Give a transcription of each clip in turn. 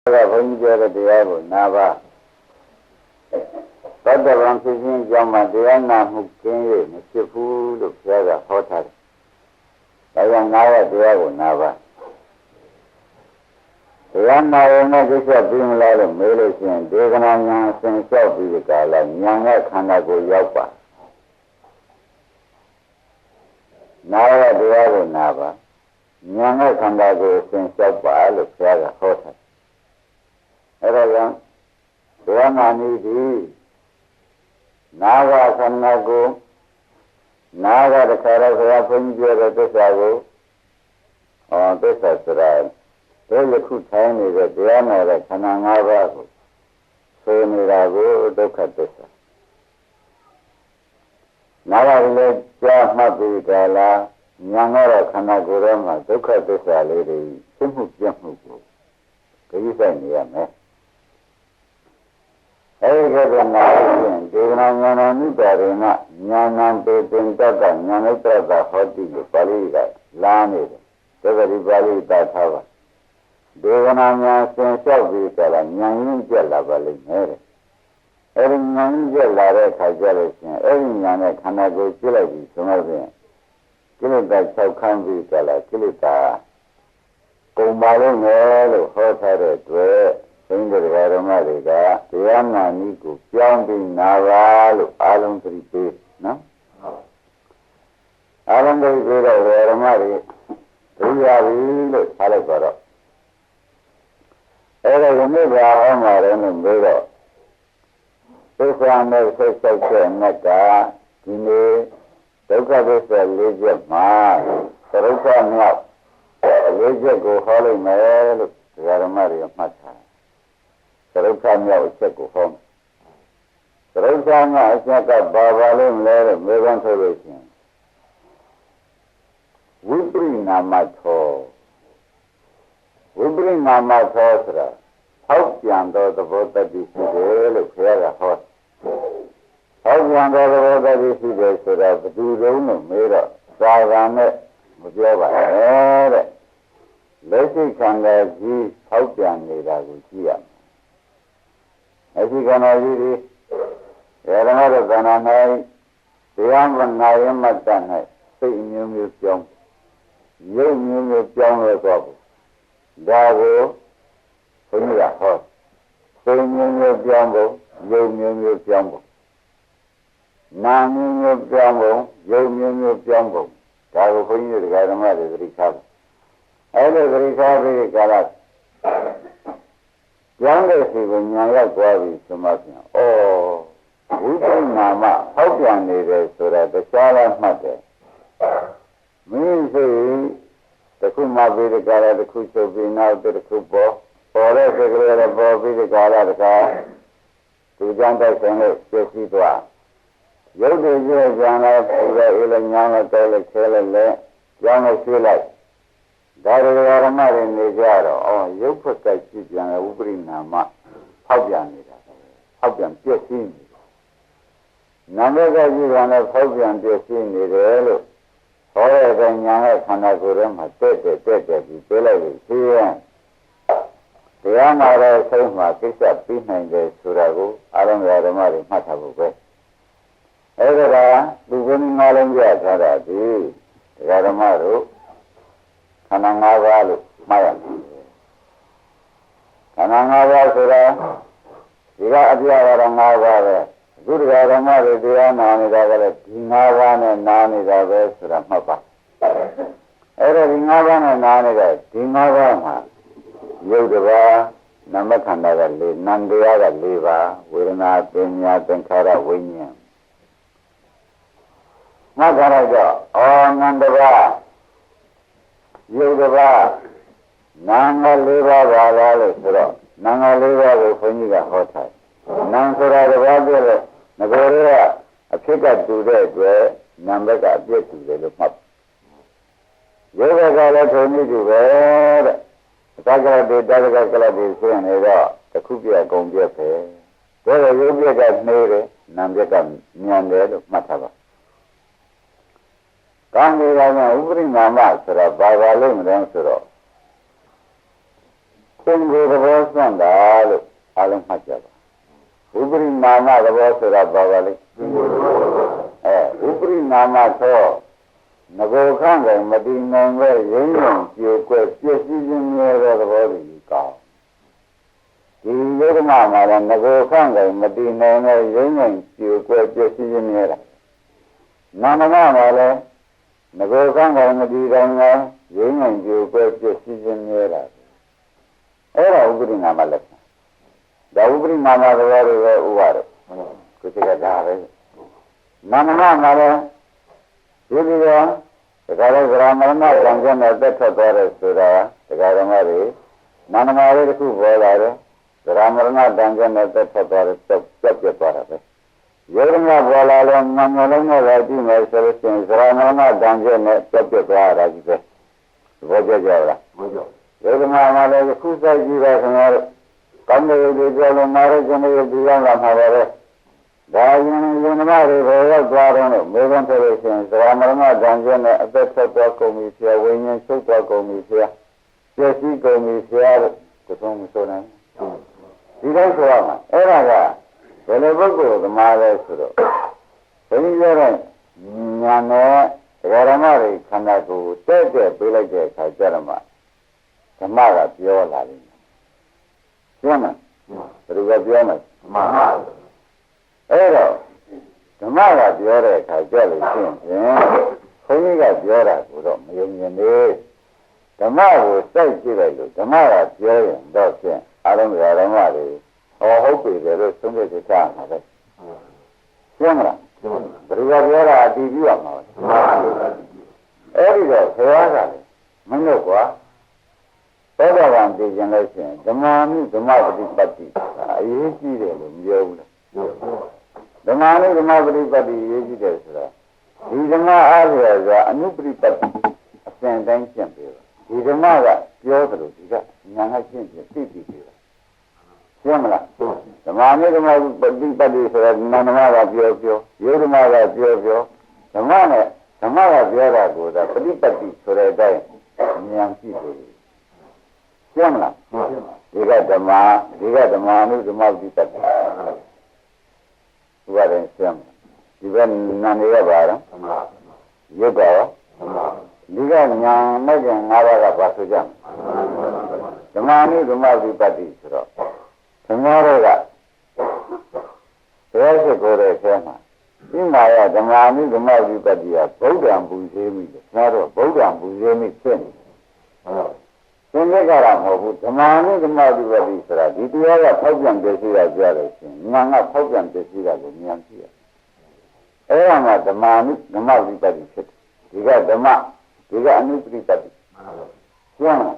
ဘုန်းကြီးပြောတဲ့တရားကိုနာပါသတ္တဗံဖြစ်ခြင်းကြောင့်မှတရားနာမှုကင်း၍မဖြစ်ဘူးလို့ဘုရားကဟောထားတယ်။ဒါကြောင့်နာရတရားကိုနာပါတရားနာရင်လည်းကိစ္စပြီးမလားလို့မေးလို့ရှိရင်ဒေဂနာဉာဏ်အစဉ်လျှောက်ပြီးဒီကလာဉာဏ်နဲ့ခန္ဓာကိုရောက်ပါနာရတရားကိုနာပါဉာဏ်နဲ့ခန္ဓာကိုအစဉ်လျှောက်ပါလို့ဘုရားကဟောထားအဲ့ဒါကြောင့်ဘုရားနာနည်းဒီနာဂခန္ဓာကိုနာဂတခါတော့ဘုရားဘုန်းကြီးပြောတဲ့သစ္စာကိုသစ္စာဆိုတာဒီယခုထိုင်နေတဲ့တရားနာတဲ့ခန္ဓာ၅ပါးကိုဆိုနေတာကိုဒုက္ခသစ္စာနာဂလည်းကြားမှတ်ပြီးကြလားဉာဏ်ကတော့ခန္ဓာကိုယ်ထဲမှာဒုက္ခသစ္စာလေးတွေသိမှုပြတ်မှုကိုကြည့်ဆိုင်နေရမယ်အဲဒီကနာရင်ဒေဂနာဉာဏ်နိတာရေနဉာဏ်ပေတင်တတ်တာဉာဏ်ဥပ္ပဒဟောတိလို့ပါဠိကလာနေတယ်ဒါကဒီပါဠိတာထားပါဒေဂနာဉာဏ်ဆင်လျှောက်ပြီးကြလားဉာဏ်ရင်းကျက်လာပါလိမ့်မယ်အဲဒီဉာဏ်ရင်းကျက်လာတဲ့အခါကျလို့ရှိရင်အဲဒီဉာဏ်နဲ့ခန္ဓာကိုယ်ပြလိုက်ပြီးဆိုတော့ဖြင့်ကိလေသာ၆ခန်းပြီးကြလားကိလေသာကုန်ပါလိမ့်မယ်လို့ဟောထားတဲ့အတွက်ဘုန်းကြီးတရားဓမ္မတွေကတရားနာနည်းကိုပြောင်းပြီးနာပါလို့အားလုံးသတိပေးနော်အားလုံးသတိပေးတော့ဓမ္မတွေသိရပြီလို့ထားလိုက်တော့အဲ့ဒါကိုမြစ်ပါအောင်မှာလည်းမေးတော့သုခာနဲ့ဆက်ဆက်တဲ့နဲ့ကဒီနေ့ဒုက္ခသစ္စာ၄ချက်မှာသရုပ်ကမြောက်၄ချက်ကိုဟောလိုက်မယ်လို့ဓမ္မတွေမှတ်ထားသရုပ်ကမြောက်အချက်ကိုဟောသရုပ်ကမြောက်အချက်ကဘာပါလိမ့်မလဲလို့မေးခွန်းထုတ်လို့ရှိရင်ဝိပရိနာမသောဝိပရိနာမသောဆိုတာထောက်ပြန်သောသဘောတတိရှိတယ်လို့ဘုရားကဟောထောက်ပြန်သောသဘောတတိရှိတယ်ဆိုတာဘယ်သူတုံးလို့မေးတော့သာဂန်နဲ့မပြောပါနဲ့တဲ့လက်ရှိခန္ဓာကြီးထောက်ပြန်နေတာကိုကြည့်ရမယ်လက်ရှိခန္ဓာကြီးဒီဓမ္မရတနာ၌တရားမနာရင်မတတ်၌စိတ်မျိုးမျိုးပြောင်းရုပ်မျိုးမျိုးပြောင်းလဲသွားဘူးဒါကိုဘုရားဟောစိတ်မျိုးမျိုးပြောင်းဖို့ရုပ်မျိုးမျိုးပြောင်းဖို့နာမျိုးမျိုးပြောင်းဖို့ရုပ်မျိုးမျိုးပြောင်းဖို့ဒါကိုဘုန်းကြီးတရားဓမ္မတွေသတိထားပါအဲ့ဒီသတိထားပြီးကြလားကျောင်းတဲ့စီကိုညာရောက်သွားပြီဆိုမှပြန်ဩဝိပဿနာမှဟောက်ပြန်နေတယ်ဆိုတာတရားလားမှတ်တယ်မင်းစိတ်တခုမှပြီးဒီကရတခုချုပ်ပြီးနောက်တခုပေါ်တဲ့စိတ်ကလေးလည်းပေါ်ပြီးဒီကရတခါသူကြောင့်တိုက်ဆိုင်လို့ပြည့်စည်သွားရုပ်တည်ရဲ့ဉာဏ်နဲ့ပူတဲ့အေးလည်းညာနဲ့တဲလည်းခဲလည်းလဲကျောင်းနဲ့ဆွေးလိုက်ဒါတွေဓမ္မတွေနေကြတော့ရုပ်ဖက်ကကြည့်ပြန်ဝိပရိနာမဖောက်ပြန်နေတာဖောက်ပြန်ပြည့်စည်နေနာမကကြည့်ပြန်လည်းဖောက်ပြန်ပြည့်စည်နေတယ်လို့ဟောတဲ့ညာရဲ့ခန္ဓာကိုယ်ထဲမှာတက်ပြီးပြေးလိုက်လို့ရှိရင်တရားနာတဲ့အချိန်မှာကိစ္စပြီးနိုင်တယ်ဆိုတာကိုအာရုံဓမ္မတွေမှတ်ထားဖို့ပဲအဲ့ဒါကသူကငါလုံးပြထားတာဒီတရားဓမ္မတို့ခန္ဓာ၅ပါးလို့မှတ်ရမယ်ခန္ဓာ၅ပါးဆိုတာဒီကအပြည့်အဝ၅ပါးပဲအခုတရားဓမ္မတွေတရားနာနေတာကလည်းဒီ၅ပါးနဲ့နာနေတာပဲဆိုတာမှတ်ပါအဲ့ဒါဒီ၅ပါးနဲ့နာနေတဲ့ဒီ၅ပါးမှာရုပ်တစ်ပါးနာမခန္ဓာက၄နံတရားက၄ပါးဝေဒနာပညာသင်္ခါရဝိညာဉ်ငါကြတော့နံတစ်ပါးရုပ်တစ်ပါးနာငါ၄ပါးပါလားလို့ဆိုတော့နာငါ၄ပါးကိုခွန်ကြီးကဟောထားနံဆိုတာတစ်ပါးပြည့်လို့ငကိုယ်တွေကအဖြစ်ကတူတဲ့အတွက်နံဘက်ကအပြည့်တူတယ်လို့မှတ်ရုပ်ဘက်ကလည်းထုံနေတူပဲတဲ့အတ္တကတိတတ္တကလတိဆိုရင်တော့တစ်ခုပြအကုန်ပြက်ပဲဒါတော့ရုပ်ပြက်ကနှေးတယ်နံပြက်ကမြန်တယ်လို့မှတ်ထားပါကောင်းပြီကဥပရိနာမဆိုတာဘာပါလို့မလဲဆိုတော့ င်ကိုယ်သဘောစွန့်တာလို့အားလုံးမှတ်ကြပါဥပရိနာမသဘောဆိုတာဘာပါလဲဥပရိနာမသောငဘောခန့်ကမတည်နိုင်ပဲရင်းရင်ပြိုကွက်ပြည့်စည်ခြင်းများတဲ့သဘောတွေကောင်းဒီယုဒ္ဓမမှာလည်းငဘောခန့်ကမတည်နိုင်ပဲရင်းရင်ပြိုကွက်ပြည့်စည်ခြင်းများတာနာမမှာလည်းငဘောခန့်ကမတည်နိုင်ပဲရင်းရင်ပြိုကွက်ပြည့်စည်ခြင်းများတာအဲ့ဒါဥပရိနာမလက်ဒါဥပရိနာမသဘောတွေပဲဥပါတော့ကိုယ်ကဒါပဲနာမမှာလည်းဒီလိုဒါကြတဲ့ဗရာမရဏတန်ခင်းနဲ့တက်ထွက်သွားတယ်ဆိုတာဒါကြဓမ္မတွေနာမနာလေးတစ်ခုပေါ်လာတယ်ဗရာမရဏတန်ခင်းနဲ့တက်ထွက်သွားတယ်ပြတ်သွားတာပဲယောဂမပေါ်လာလဲနာမလုံးနဲ့လည်းကြည့်မယ်ဆိုလို့ရှိရင်ဗရာမရဏတန်ခင်းနဲ့ပြတ်သွားတာကြီးပဲဘောကြကြလားဘောကြယောဂမမှာလည်းခုစိုက်ကြည့်ပါခင်ဗျားတို့ကောင်းတဲ့ဒီကြောင့်မာရကျနေဒီရောက်လာမှာပဲဒါရင်ယုံနာတွေဘယ်ရောက်သွားတော့လို့မေခွန်းထုတ်လို့ရှိရင်သရမရဏတန်ကျင်းနဲ့အသက်ထွက်သွားကုန်ပြီဆရာဝိညာဉ်ချုပ်သွားကုန်ပြီဆရာပြည့်စည်ကုန်ပြီဆရာလို့ကိုယ်ဆုံးမဆိုနိုင်ဒီလိုဆိုရမှာအဲ့ဒါကဘယ်လိုပုဂ္ဂိုလ်သမားလဲဆိုတော့ဘုန်းကြီးပြောတဲ့ညာနဲ့ဓမ္မတွေခန္ဓာကိုယ်တဲ့ပေးလိုက်တဲ့အခါကျတော့မှဓမ္မကပြောလာတယ်ရှင်းမလားဘယ်လိုပဲပြောမယ်မှန်ပါအဲ့တော့ဓမ္မကပြောတဲ့အခါကြလို့ရှိရင်ဘုန်းကြီးကပြောတာကိုတော့မယုံရင်လေဓမ္မကိုစိုက်ကြည့်လိုက်လို့ဓမ္မကပြောရင်တော့ဖြင့်အားလုံးဓမ္မတွေဟုတ်ပြီလေလို့သုံးတဲ့ချာမှာပဲရှင်းမလားဘယ်လိုပြောတာအတီးပြရမှာအဲ့ဒီတော့ဘုရားကလည်းမင်းတို့ကွာသောတာပန်သိခြင်းလို့ရှိရင်ဓမ္မမိဓမ္မပฏิပတ်တိအရေးကြီးတယ်လို့ပြောဘူးလားဓမ္မနဲ့ဓမ္မပฏิပတ်တိရေးကြည့်တယ်ဆိုတော့ဒီဓမ္မအားရကအနုပฏิပတ်တိအစဉ်တိုင်းရှင်းပြပါဒီဓမ္မကပြောတယ်လို့ဒီကညာကရှင်းပြသိပြီပြပါရှင်းမလားဓမ္မနဲ့ဓမ္မပฏิပတ်တိဆိုတော့နာမကပြောယောဓမ္မကပြောဓမ္မနဲ့ဓမ္မကပြောတာကိုဒါပฏิပတ်တိဆိုတဲ့အတိုင်းဉာဏ်ရှိတယ်ရှင်းမလားဒီကဓမ္မအနုဓမ္မပฏิပတ်တိဘုရားရင်ဆင်းဒီဘက်နာနေရပါတော့ရုပ်ကရောဒီကညာနဲ့ကျင်၅ပါးကပါဆိုကြဓမ္မနုဓမ္မဝိပတ္တိဆိုတော့ဓမ္မတွေကဘယ်ရှိကိုယ်ရဲ့ဆင်းမှာဒီမှာရဓမ္မနုဓမ္မဝိပတ္တိကဗုဒ္ဓံပူဇေမိတယ်ငါတို့ဗုဒ္ဓံပူဇေမိဖြစ်နေသင်္ကေတရမဟုတ်ဘူးဓမ္မနုဓမ္မဝိပတ္တိဆိုတာဒီတရားကဖောက်ပြန်ပြည့်စုံရကြတယ်ရှင်ညာကဖောက်ပြန်ပြည့်စုံရလို့ဉာဏ်ရှိရအဲ့ဒါမှဓမ္မနုဓမ္မဝိပတ္တိဖြစ်တယ်ဒီကဓမ္မဒီကအနုပฏิပတ်တိရှင်းလား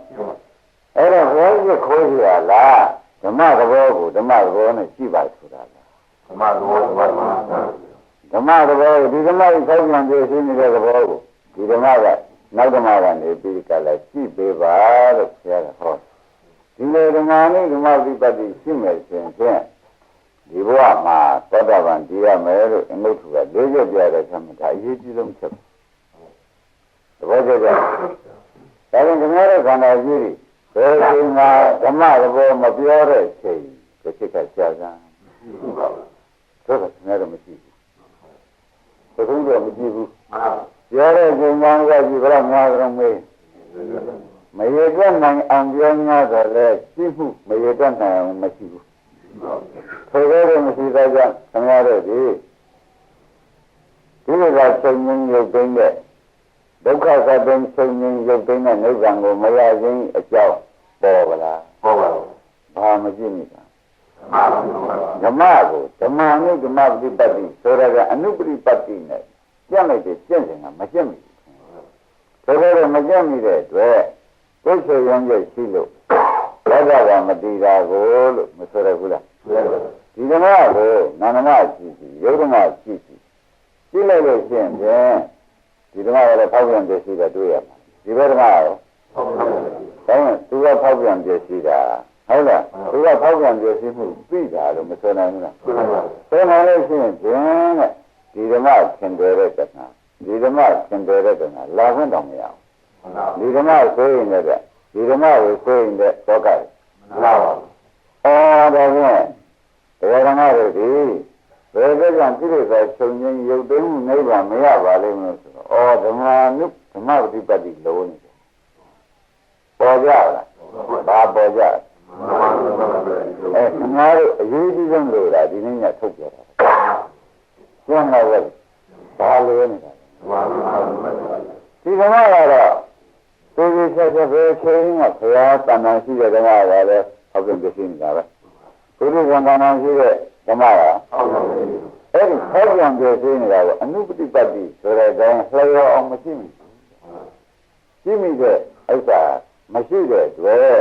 အဲ့တော့ဘယ်လိုခိုးရလားဓမ္မသဘောကိုဓမ္မသဘောနဲ့ရှိပါဆိုတာလားဓမ္မသဘောဓမ္မသဘောဒီဓမ္မကိုဖောက်ပြန်ပြည့်စုံနေတဲ့သဘောကိုဒီဓမ္မကနောက်ဓမ္မကနေပြီးကြလဲရှိပေးပါလို့ဆရာကဟောဒီလိုဓမ္မနဲ့ဓမ္မဝိပတ္တိရှိမယ်ဆိုရင်ဖြင့်ဒီဘဝမှာသောတာပန်တည်ရမယ်လို့အင်္ဂုတ္တက၄ချက်ပြတဲ့ချက်မှာဒါအရေးကြီးဆုံးချက်သဘောကျကြဒါရင်ဓမ္မရဲ့ခန္ဓာကြီးတွေဘယ်ချိန်မှာဓမ္မသဘောမပြောတဲ့ချိန်ကိုစိတ်ကရှာစမ်းဆိုတော့ငါတို့မရှိဘူးဘုရားကမကြည့်ဘူးပြောတဲ့ချိန်မှကကြည့်ကြများကြမေးမရေတွက်နိုင်အောင်ပြောများတော့လဲရှိမှုမရေတွက်နိုင်အောင်မရှိဘူးထိုကဲ့သို့မရှိသောကြောင့်ခင်ဗျားတို့ဒီလိုကချုပ်ငြိမ်းရုပ်သိမ်းတဲ့ဒုက္ခသတ္တချုပ်ငြိမ်းရုပ်သိမ်းတဲ့နိဗ္ဗာန်ကိုမရခြင်းအကြောင်းပေါ်ပါလားပေါ်ပါဘူးဘာမကြည့်မိတာဓမ္မကိုဓမ္မနဲ့ဓမ္မပฏิပတ်တိဆိုရတဲ့အနုပฏิပတ်တိနဲ့ကျင့်လိုက်တဲ့ကျင့်စဉ်ကမကျင့်မိဘူးဆိုတော့မကျင့်မိတဲ့အတွက်ကိုယ်ဆိုရင်ရှိလို့ဘောဓဘာမတိတာကိုလို့မဆိုရဘူးလားဒီဓမ္မကိုနာမရှိရှိယုတ်ဓမ္မရှိရှိကြည့်လိုက်လို့ရှိရင်ဒီဓမ္မကလည်းဖောက်ပြန်ပြည့်စုံတာတွေ့ရမှာဒီဘက်ဓမ္မရောဒါနဲ့သူကဖောက်ပြန်ပြည့်စုံတာဟုတ်လားသူကဖောက်ပြန်ပြည့်စုံမှုပြီးတာလို့မဆိုနိုင်ဘူးလားဆိုနိုင်လို့ရှိရင်ဒီဓမ္မခင်တယ်တဲ့ကနာဒီဓမ္မခင်တယ်တဲ့ကနာလာခွင့်တောင်မရဘူးဒီဓမ္မဆိုရင်လည်းဒီဓမ္မကိုဆိုရင်လည်းသောက ဒါဖြင့်တရားဓမ္မတွေဒီဘယ်လိုကြောင့်ပြိဋ္ဌာချုပ်ငင်းရုပ်သိမ်းမှုနိဗ္ဗာန်မရပါလိမ့်မလို့ဆိုတော့ဓမ္မနုဓမ္မပฏิပတ်တိလုံးနေတယ်ပေါ်ကြလားဘာပေါ်ကြခင်ဗျားတို့အရေးကြီးဆုံးလို့ဒါဒီနေ့ညထုတ်ပြတာကျန်တော့ဘာလို့နေတာဒီဓမ္မကတော့သူကြီးချက်ချက်ပဲချင်းကဘုရားတဏ္ဍာရှိတဲ့ဓမ္မကလည်းဟောက်ပြန်ပြနေတာပဲဘုရားကံတဏ္ဍာရှိတဲ့ဓမ္မကအဲ့ဒီဟောက်ပြန်ပြနေတာကအနုပฏิပတ်တိဆိုတဲ့တိုင်းလျော်အောင်မရှိဘူးရှိမိတဲ့ဥစ္စာမရှိတဲ့တွေ့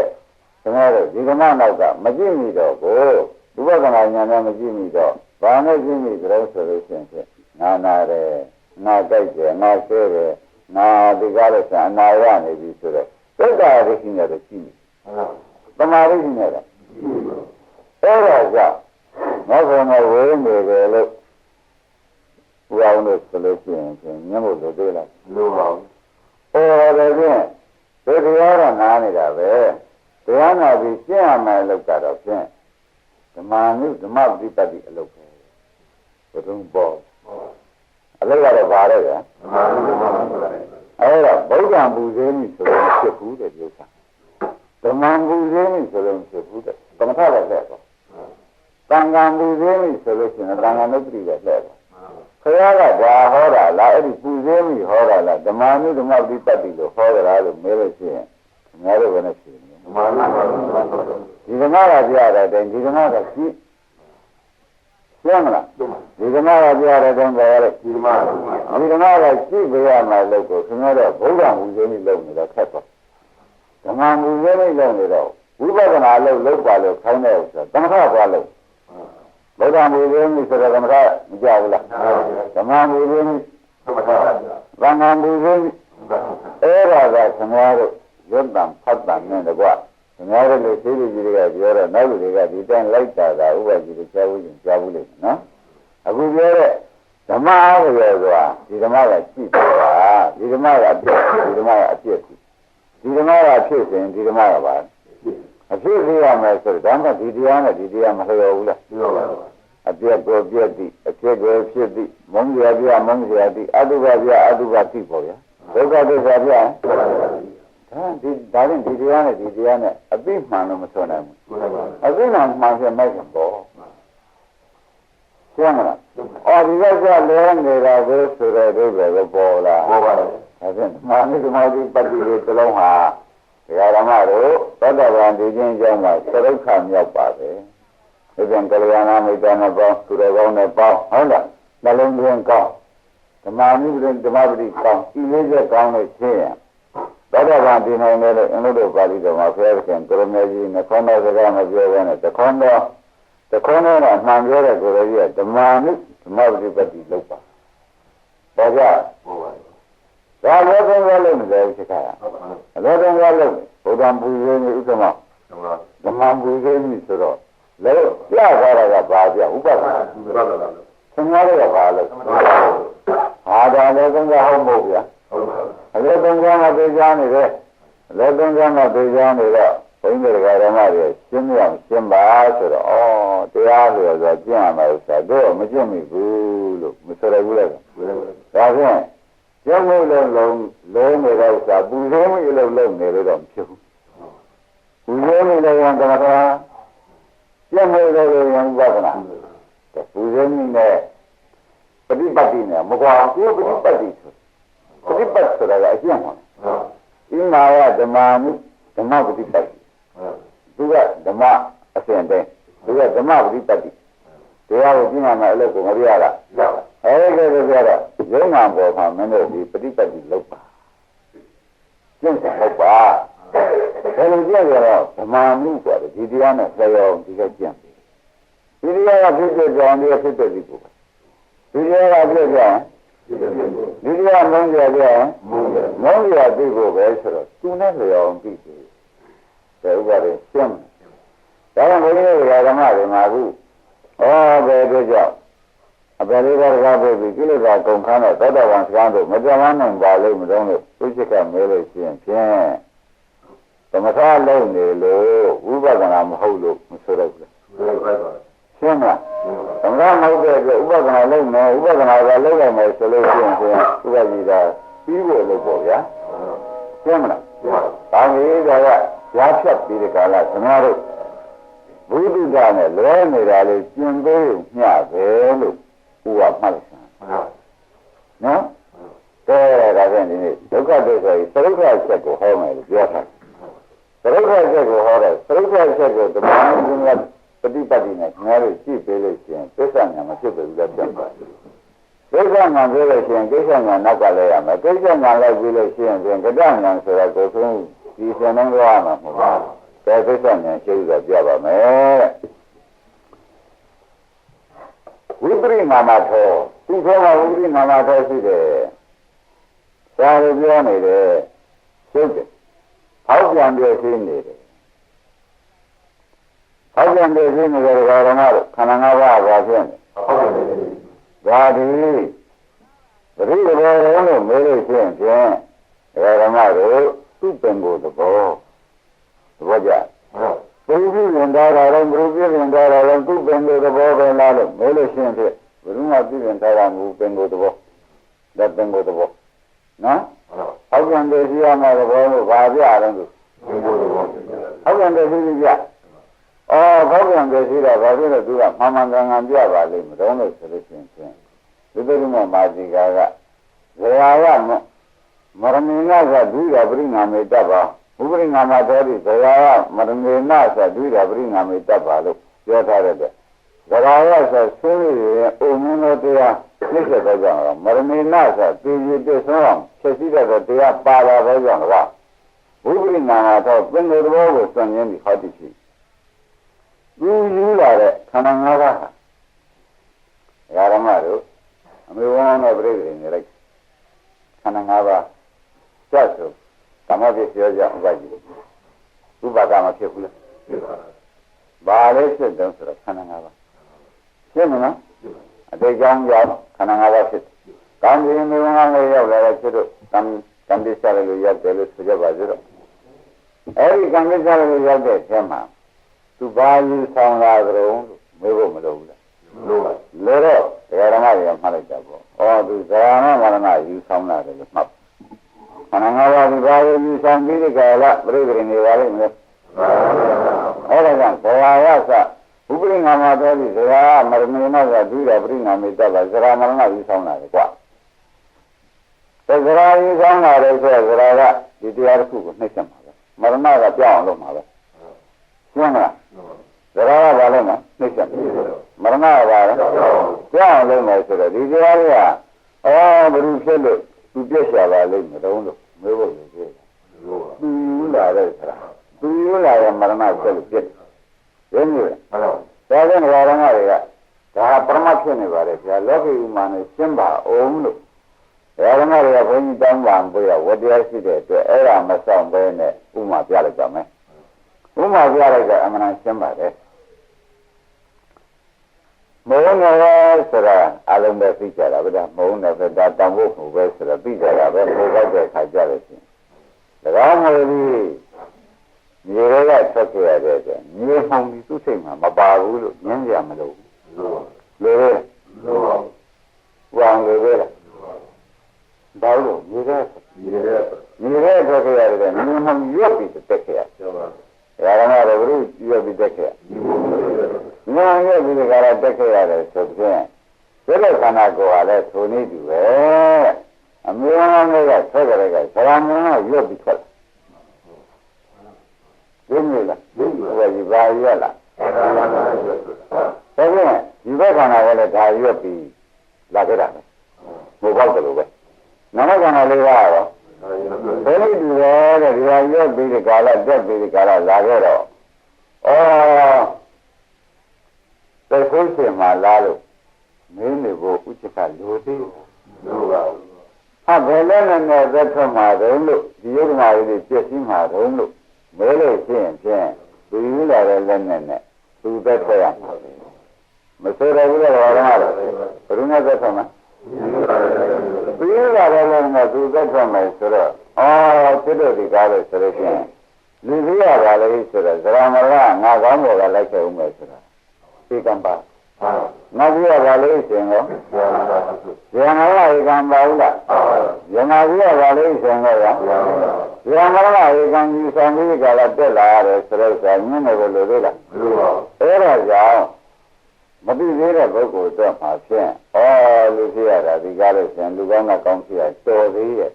ခင်ဗျားတို့ဒီဓမ္မနောက်ကမကြည့်မိတော့ဘူးဝိပဿနာဉာဏ်နဲ့မကြည့်မိတော့ဘာနဲ့ကြည့်မိကြလို့ဆိုလို့ရှိရင်နာနာတယ်ငါကြိုက်တယ်ငါဆဲတယ်ငါဒီကားလို့ဆိုအနာရနေပြီဆိုတော့သက်တာရရှိနေတယ်ရှိတမာရရှိနေတယ်အဲ့ဒါကြောင့်ငါကောင်ကဝေးနေတယ်လို့ဘုရားလို့ဆိုလို့ရှိရင်ညံ့ဖို့လိုသေးလားလိုပါဘူးဒါဖြင့်ဒီတရားကနားနေတာပဲတရားနာပြီးရှင်းရမယ်လို့ကတော့ဖြင့်ဓမ္မနုဓမ္မပฏิပတ်တိအလုပ်ပဲဘုံပေါ်အလုပ်ကတော့ဘာလဲဗျာအဲ့တော့ဗုဒ္ဓံပူဇေးမိဆိုလို့ဖြစ်ဘူးတဲ့ဒီဥစ္စာဓမ္မံပူဇေးမိဆိုလို့ဖြစ်ဘူးတဲ့ကမ္မထလည်းလက်တော့သံဃာပူဇေးမိဆိုလို့ရှိရင်သံဃာနုပ္ပတိလည်းလက်တော့ခရကဒါဟောတာလားအဲ့ဒီပူဇေးမိဟောတာလားဓမ္မနုဓမ္မပฏิပတ်တိလို့ဟောတာလို့မေးလို့ရှိရင်ငါတို့ဘယ်နဲ့ဖြစ်လဲဒီဓမ္မကပြရတဲ့ဒီဓမ္မကရှိရှင်းမလားဒီဓမ္မကပြရတဲ့ဘယ်လဲဒီဓမ္မကရှိပြရမှာလို့ကိုခင်ဗျားတို့ဘုရားမူဇေးမိလုပ်နေတော့ခက်တော့ဓမ္မမူဇေးမိလုပ်နေတော့ဝိပဿနာလုပ်ပါလို့ခိုင်းတဲ့ဥစ္စာသမထသွားလို့ဘုရားမူဇေးမိဆိုတော့သမထမကြဘူးလားဓမ္မမူဇေးမိသံဃာမူဇေးမိအဲ့ဒါကခင်ဗျားတို့ရုပ်တံဖတ်တံနဲ့တကွခင်ဗျားတို့လေသိလူကြီးတွေကပြောတော့နောက်လူတွေကဒီတိုင်းလိုက်တာကဥပ္ပကြီးတွေကြားဘူးရင်ကြားဘူးလေနော်အခုပြောတဲ့ဓမ္မအားရဆိုတာဒီဓမ္မကရှိတယ်ဒီဓမ္မကအပြည့်ဒီဓမ္မကအပြည့်ဒီဓမ္မကဖြစ်စဉ်ဒီဓမ္မကပါအဖြစ်သိရမယ်ဆိုတော့ဒါမှဒီတရားနဲ့ဒီတရားမလျော်ဘူးလားလျော်ပါဘူးအပြည့်ကိုပြည့်သည်အဖြစ်ကိုဖြစ်သည်မုန်းရပြမုန်းရသည်အတုပပြအတုပသိပေါ့ဗျာဒုက္ခဒုက္ခပြဒီဒါရင်ဒီတရားနဲ့ဒီတရားနဲ့အသိမှန်လို့မဆိုနိုင်ဘူးအသိမှန်မှန်ဖြစ်မိုက်တယ်ပေါ့ရှင်းမလားဒီကကြလဲနေတာကိုဆိုတဲ့ဒုက္ခကိုပေါ်လာဟုတ်ပါဘူးဒါဖြင့်မာနဓမ္မတိပတ္တိရဲ့တစ်လုံးဟာတရားဓမ္မတို့သောတာပန်ဒီချင်းအကြောင်းမှာသရုပ်ခမြောက်ပါပဲဒီပြန်ကလျာဏမိတ်တနဲ့ပေါင်းသူတော်ကောင်းနဲ့ပေါင်းဟုတ်လားနှလုံးသွင်းကောင်းဓမ္မနုပ္ပဓမ္မပတိကောင်းဤလေးချက်ကောင်းလို့ရှင်းရင်သောတာပန်ဒီနိုင်တယ်လို့အင်္ဂလိပ်ပါဠိတော်မှာဘုရားရှင်ကရမေကြီးနှခေါင်းတော်စကားမပြောဘဲနဲ့တခေါင်းတော်နဲ့မှန်ပြောတဲ့ကိုယ်ကြီးကဓမ္မနုဓမ္မပฏิပတ်တိလုပ်ပါပေါ်ကြဟုတ်ပါဒါလည်းသုံးရလို့မလဲစိတ်ခါရအလောသုံးရလို့ဘုရားပူဇော်နေဥက္ကမဓမ္မပူဇော်နေဆိုတော့လည်းပြသွားတာကဘာပြဥပ္ပဒါခင်ဗျားတို့ကဘာလို့ဟာဒါလည်းသုံးရဟုတ်မဟုတ်ဗျာအလောသုံးရမှာသိကြနေတယ်အလောသုံးရမှာသိကြနေတော့ဘုန်းကြီးတွေကဓမ္မတွေရှင်းရအောင်ရှင်းပါဆိုတော့တရားလျော်ဆိုကျင့်ရမှာဥစ္စာတို့မကျင့်မိဘူးလို့မဆိုရဘူးလေဒါဖြင့်ရုပ်လို့လုံးနေတဲ့ဥစ္စာပူဇော်မိလို့လုံးနေလို့တော့မဖြစ်ဘူးပူဇော်မိလည်းကမ္ဘာကျင့်လို့လည်းယံဥပဒနာပူဇော်မိနဲ့ပฏิပတ်တိနဲ့မကွာဘူးပฏิပတ်တိဆိုပฏิပတ်ဆိုတာကအကျင့်ပါဣမာယဓမ္မမှုဓမ္မပฏิပတ်တိသူကဓမ္မအစဉ်တိုင်းသူကဓမ္မပฏิပတ်တိတရားကိုပြင်းမှအလုပ်ကိုမပြရတာအဲဒီလိုပြောတော့ယုံနာပေါ်မှာမင်းတို့ဒီပฏิပတ်တိလုပ်ပါကျင့်ဆောင်လုပ်ပါဘယ်လိုကြည့်ရတော့ဓမ္မမှုဆိုတာဒီတရားနဲ့လျော်ဒီကကျင့်ပြီဒီတရားကဖြစ်ကြောင်းဒီဖြစ်တဲ့ဒီကိုဒီတရားကဖြစ်ကြောင်းဒီတရားမုန်းကြကြောင်းမုန်းကြသိဖို့ပဲဆိုတော့သူနဲ့လျော်ပြီးပြီဒါဥပဒေရှင်းဒါကြောင့်ဘုရားရဲ့ဓမ္မတွေမှာခုဘယ်လိုကြောင့်အပယ်လေးပါးကားပို့ပြီးကိလေသာကုန်ခန်းတော့သောတာပန်စကားတို့မကြမ်းနိုင်ပါလိမ့်မလို့သူချစ်ကမဲလို့ရှိရင်ဖြင့်တ သမထလုံးနေလို့ဝိပဿနာမဟုတ်လို့မဆိုတော့ဘူးရှင်းမလားသမထမဟုတ်တဲ့အတွက်ဥပဒနာလုံးမယ်ဥပဒနာကလုံးလိုက်မယ်ဆိုလို့ရှိရင်ဥပဒိတာပြီးဖို့လို့ပေါ့ဗျာရှင်းမလားဒါကြီးကရားဖြတ်ပြီးဒီကာလခင်ဗျားတို့ဘုဒ္ဓတာနဲ့လွဲနေတာလေကျင်သေးညပဲလို့ဥပမှတ်လိုက်နော်ကဲဒါဖြင့်ဒီနေ့ဒုက္ခဒုက္ခကြီးသရုပ်ခချက်ကိုဟောမယ်လို့ပြောထားသရုပ်ခချက်ကိုဟောတယ်သရုပ်ခချက်ကိုဓမ္မဉာဏ်ပฏิပတ်တိနဲ့ခင်ဗျားတို့ကြည့်ပေးလို့ရှိရင်သစ္စာဉာဏ်မဖြစ်ဘူးလည်းပြန်ပါသစ္စာဉာဏ်ပြောလို့ရှိရင်ကိစ္စဉာဏ်နောက်ကလဲရမယ်ကိစ္စဉာဏ်လိုက်ပြီးလို့ရှိရင်ကတ္တဉာဏ်ဆိုတာကိုယ်ဆုံးဒီစံနှုန်းရမှာမဟုတ်ဘူးကဲကိစ္စဉာဏ်ရှင်းပြီးတော့ပြပါမယ်ဝိပရိနာမထောသူထောကဝိပရိနာမထောရှိတယ်ဒါလိုပြောနေတယ်ရှင်းတယ်ဟောက်ပြန်ပြရှင်းနေတယ်ဟောက်ပြန်ပြရှင်းနေတဲ့ဓမ္မတို့ခန္ဓာ၅ပါးဘာဖြစ်နေဒါဒီပရိသေဘောလို့မေးလို့ရှိရင်ဖြင့်ဓမ္မတို့သူ့ပင်ကိုယ်သဘောကြဘုရားရင်သားတော်ဘုရားရင်သားတော်သူ့ပင်ကိုယ်သဘောပဲလားလို့မေးလို့ရှိရင်ဖြင့်ဘုရားပြည့်ရင်သားတော်မူပင်ကိုယ်သဘောလက်ပင်ကိုယ်သဘောနော်ဟောက်ပြန်ပြရှိရမှာသဘောလို့ဘာပြရအောင်သူပင်ကိုယ်သဘောဟောက်ပြန်ပြရှိပြအော်ဟောက်ပြန်ပြရှိတော့ဘာဖြစ်လို့သူကမှန်မှန်ကန်ကန်ပြပါလိမ့်မတော်လို့ဆိုလို့ရှိရင်ဖြင့်ဒီလိုမျိုးမာဇီကာကဇရာယမရဏိနာကဒုရပရိနာမေတ္တပါဥပရိနာမတော်ဒီဇရာယမရဏိနာဆိုဒုရပရိနာမေတ္တပါလို့ပြောထားတဲ့ဇရာယဆိုဆွေးရည်အုံမင်းတို့တရားသိတဲ့ကြောင့်မရဏိနာဆိုသိရတဲ့ဆုံးအောင်ဖြစ်ရှိတဲ့တရားပါလာတဲ့ကြောင့်လားဥပရိနာမတော်ပင်ကိုယ်တော်ကိုစွန့်ရင်းပြီးဟောတိရှိသူယူလာတဲ့ခန္ဓာ၅ပါးဟာဓမ္မတို့အမေဝန်းတော်ပြိတ္တိနေလိုက်ခန္ဓာ၅ပါးစက်ဆိုဓမ္မဖြစ်ပြောကြဥပ္ပဒါမဖြစ်ဘူးလားဖြစ်ပါဘူးဘာလဲဖြစ်တယ်ဆိုတော့ခန္ဓာ၅ပါးရှင်းမလားအတိတ်ကြောင့်ကြောင့်ခန္ဓာ၅ပါးဖြစ်ကောင်းခြင်းမေဝန်းလေးရောက်လာတဲ့ဖြစ်တော့ကံပိစ္ဆာလေးရောက်တယ်လို့ဆိုကြပါစို့အဲဒီကံပိစ္ဆာလေးရောက်တဲ့အချိန်မှာသူဘာယူဆောင်လာကြုံမေးဖို့မလိုဘူးလားလိုပါလိုတော့တရားဓမ္မတွေမှတ်လိုက်တာပေါ့။အော်သူဇာနာမရဏယူဆောင်လာတယ်လို့မှတ်။ခန္ဓာ၅ပါးဒီဘာယူဆောင်ပြီးဒီကလာပြိတ္တိနေပါလိမ့်မယ်။အဲဒါကြောင့်ဇရာယသဥပရိနာမတော်ဒီဇရာမရဏိနာကဒုရပရိနာမေတ္တပါဇရာမရဏယူဆောင်လာတယ်ကွာ။ဇရာယူဆောင်လာတယ်ဆိုဇရာကဒီတရားတစ်ခုကိုနှိမ့်ဆက်မှာပဲ။မရဏကပြောင်းအောင်လုပ်မှာပဲ။ရှင်းမလား။ဇရာကဘာလို့လဲနှိမ့်ဆက်မရဏကဘာလဲကြောက်လို့မယ်ဆိုတော့ဒီတရားလေးကအော်ဘယ်လိုဖြစ်လို့သူပြည့်ချပါလိမ့်မတော့လို့မေးဖို့ရသေးတယ်သူယူလာတဲ့ဆရာသူယူလာတဲ့မရဏဆက်လို့ပြည့်တယ်ရင်းနေတယ်ဒါကြောင့်ဓမ္မတွေကဒါပရမတ်ဖြစ်နေပါလေဆရာလောကီဥမာနဲ့ရှင်းပါအောင်လို့ဓမ္မတွေကဘုန်းကြီးတောင်းပန်ပြီးတော့ဝတရားရှိတဲ့အတွက်အဲ့ဒါမဆောင်ဘဲနဲ့ဥမာပြလိုက်ကြမယ်ဥမာပြလိုက်တဲ့အမှန်ရှင်းပါတယ်မုန်းတယ်ဆိုတာအလုံးပဲသိကြတာဗျာမုန်းတယ်ပဲဒါတောင်းဖို့မှုပဲဆိုတော့သိကြတာပဲပို့လိုက်တဲ့ခါကြလို့ရှိရင်ဒါကမှလည်းမြေတွေကထွက်ခဲ့ရတဲ့အတွက်မြေမှောင်ပြီးသူ့စိတ်မှာမပါဘူးလို့ညင်းကြမလို့လေဝမ်းလေပဲဘာလို့မြေတွေထွက်ခဲ့ရတဲ့မြေမှောင်ရွတ်ပြီးတက်ခဲ့ရဒါကမှလည်းဘုရားရွတ်ပြီးတက်ခဲ့ရညာရဲ့ဒီကရတက်ခဲ့ရတယ်ဆိုပြန်ဒီလိုခန္ဓာကိုယ်ဟာလည်းထိုနေတူပဲအမျိုးမျိုးကထွက်ကြတဲ့ကဇာမန်ကရွတ်ပြီးထွက်ဒီလိုလားဒီဘာရွတ်လားဒါပြန်ဒီဘက်ခန္ဓာကလည်းဒါရွတ်ပြီးလာခဲ့တာပဲဘုဘောက်တယ်လို့ပဲနာမခန္ဓာလေးကရောဘယ်လိုတူလဲတဲ့ဒီဟာရွတ်ပြီးဒီကာလတက်ပြီးဒီကာလလာခဲ့တော့သိဆိုးရှင်မှာလားလို့မင်းတွေကိုဥစ္စာလိုသေးလိုပါဘူးဟာဘယ်လဲနဲ့သက်ထွက်မှာတုံးလို့ဒီယုဒ္ဓမာကြီးပြည့်စည်မှာတုံးလို့မဲလို့ရှိရင်ဖြင့်သူယူလာတဲ့လက်နဲ့သူသက်ထွက်ရမှာပဲမဆိုရဘူးတော့ဘာမှမလုပ်ဘယ်သူနဲ့သက်ထွက်မှာသူယူလာတဲ့လက်နဲ့သူသက်ထွက်မယ်ဆိုတော့ဖြစ်လို့ဒီကားလို့ဆိုလို့ရှိရင် လူကြီးရပါလေဆိုတော့ဇရာမရငါကောင်းပေါ်ကလိုက်ခဲ့ဦးမယ်ဆိုတာဧကံပါငါကြီးရပါလေဆိုရင်ရောဇရာမရဧကံပါဘူးလားဇရာကြီးရပါလေဆိုရင်ရောဇရာမရဧကံယူဆောင်ပြီးကြလာတက်လာရတယ်ဆိုတော့ညင်းနေလို့လို့လားမလို့ပါဘူးအဲ့ဒါကြောင့်မသိသေးတဲ့ပုဂ္ဂိုလ်တော့မှဖြင့်လူဖြစ်ရတာဒီကားလို့ရှင်လူကောင်းကကောင်းဖြစ်ရတော်သေးရဲ့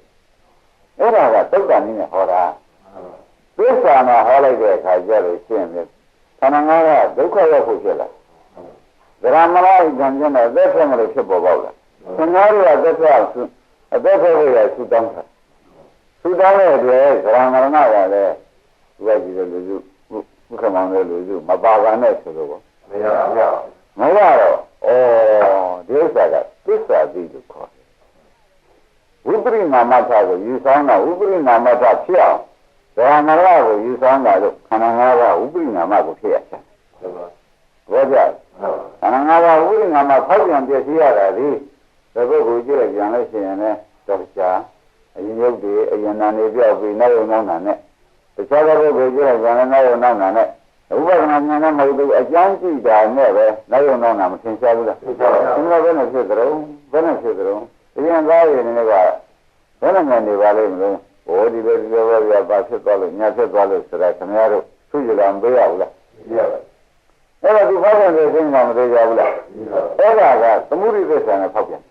အဲ့ဒါကသုတ်တန်နည်းနဲ့ဟောတာသစ္စာနဲ့ဟောလိုက်တဲ့အခါကျတော့ရှင်းတယ်ခန္ဓာငါးကဒုက္ခရောက်ဖို့ဖြစ်လာဒရမလာဉာဏ်နဲ့အသက်ဆက်မလို့ဖြစ်ပေါ်ပေါက်လာသင်္ခါရကသက်ဆက်အသက်ဆက်ရဆူတောင်းတာဆူတောင်းတဲ့အတွက်ဒရမရဏကလည်းဒီကကြည့်လို့လူစုခမောင်းတဲ့လူစုမပါပါနဲ့ဆိုတော့မရပါဘူးမရတော့ဒီဥစ္စာကသစ္စာသိလို့ခေါ်တယ်ဝိပရိနာမထကိုယူဆောင်တာဝိပရိနာမထဖြစ်အောင်ဇာမရကိုယူဆောင်တာလို့ခန္ဓာ၅ပါးဝိပရိနာမကိုဖြစ်ရချင်ဘောကြခန္ဓာ၅ပါးဝိပရိနာမဖောက်ပြန်ပြည့်စည်ရတာဒီပုဂ္ဂိုလ်ကြည့်လိုက်ပြန်လို့ရှိရင်လည်းတော့ကြာအရင်ရုပ်တွေအရင်နာနေပြောက်ပြီးနောက်ရုံနောက်နာနဲ့တခြားသောပုဂ္ဂိုလ်ကြည့်လိုက်ပြန်လည်းနောက်ရုံနောက်နာနဲ့ဥပဒနာဉာဏ်နဲ့မဟုတ်ဘူးအကျမ်းကြည့်တာနဲ့ပဲနောက်ရုံနောက်နာမသင်ရှားဘူးလားသင်ရှားပါဘူးဘယ်နဲ့ဖြစ်ကြတော့ဘယ်နဲ့ဖြစ်ကြတော့အရင်သားရည်တွေကဘယ်နဲ့နေပါလိမ့်မလို့ဟိုဒီလိုပဲဘာဖြစ်သွားလို့ညာဖြစ်သွားလို့ဆိုတာခင်ဗျားတို့သူ့ကြံပေးရဘူးလားပြရပါအဲ့တော့ဒီဖောက်ပြန်တဲ့စိတ်ကမသေးကြဘူးလားအဲ့ဒါကသမုဒိသစ္စာနဲ့ဖောက်ပြန်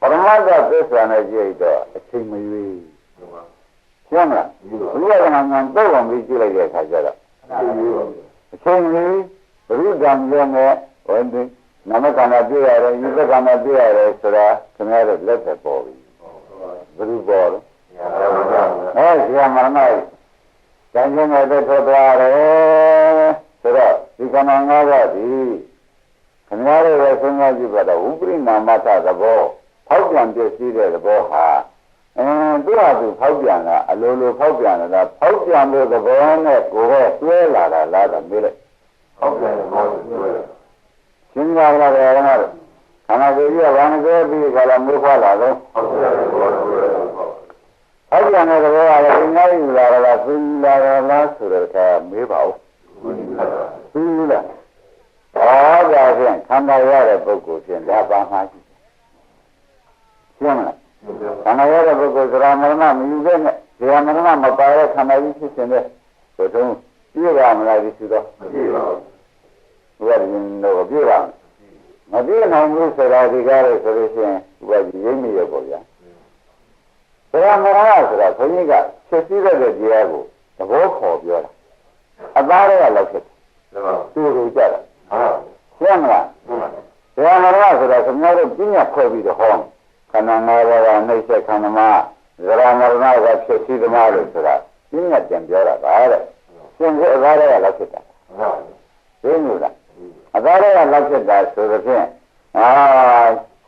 ပရမတ္တသစ္စာနဲ့ကြည့်တော့အချိန်မရွေးရှင်းမလားဘုရားကမှန်တော့ဝင်ပြီးကြည့်လိုက်တဲ့အခါကျတော့အချိန်မရွေးဘုရားကံလုံးနဲ့ဟိုဒီနမကံနဲ့ပြရတယ်ယူသကံနဲ့ပြရတယ်ဆိုတာခင်ဗျားတို့လက်သက်ပေါ်ပြီဘယ်လိုပေါ်လဲဇာမရဏကျန်ကျင်တဲ့ထွက်သွားတယ်ဆိုတော့ဒီကဏ္ဍ၅ပါးဒီခင်ဗျားတို့ရဲ့စဉ်းစားကြည့်ပါတော့ဝိပရိနာမထသဘောဖောက်ပြန်ပြည့်စည်တဲ့သဘောဟာသူ့ဟာသူဖောက်ပြန်တာအလိုလိုဖောက်ပြန်တာဖောက်ပြန်တဲ့သဘောနဲ့ကိုယ်ကတွဲလာတာလားတော့မေးလိုက်ဖောက်ပြန်တဲ့သဘောတွဲလာရှင်းပါလားဗျာခန္ဓာကိုယ်ကြီးကဘာနဲ့ပြောပြီးကြလားမိုးခွာလာတော့ဟုတ်ကဲ့ဘောတွဲဖောက်ပြန်တဲ့သဘောကလည်းအများကြီးလာတာသူလာလားဆိုတော့ကမေးပါဦးသူလားဘာကြောင့်ဖြင့်ခန္ဓာရတဲ့ပုဂ္ဂိုလ်ဖြင့်ဒါပါမှရှိရှင်းမလားခန္ဓာရတဲ့ပုဂ္ဂိုလ်သရမရဏမယူခဲ့နဲ့ဇာမရဏမပါတဲ့ခန္ဓာကြီးဖြစ်ခြင်းတဲ့ဘုထုံးပြည့်ပါမလားဒီဆိုတော့မပြည့်ပါဘူးဘုရားရှင်တို့ပြည့်ပါမပြည့်နိုင်ဘူးဆိုတာဒီကားလို့ဆိုလို့ရှိရင်ဘုရားကြီးရိပ်မိရပေါ့ဗျာဇာမရဏဆိုတာဘုန်းကြီးကဖြစ်စည်းတဲ့တရားကိုသဘောခေါ်ပြောတာအသားတွေကလောက်ဖြစ်တယ်သူ့ကိုကြတာရှင်းမလားဇာမရဏဆိုတာခင်ဗျားတို့ပြညာခွဲပြီးတော့ဟောခန္ဓာ၅ပါးကနှိစ္စခန္ဓာမှာဇရာမရဏကဖြစ်စည်းသမားလို့ဆိုတာပြညာပြန်ပြောတာပါတဲ့ရှင်ကအသားတွေကလောက်ဖြစ်တာသိလို့လားအသားတွေကလောက်ဖြစ်တာဆိုတော့ဖြင့်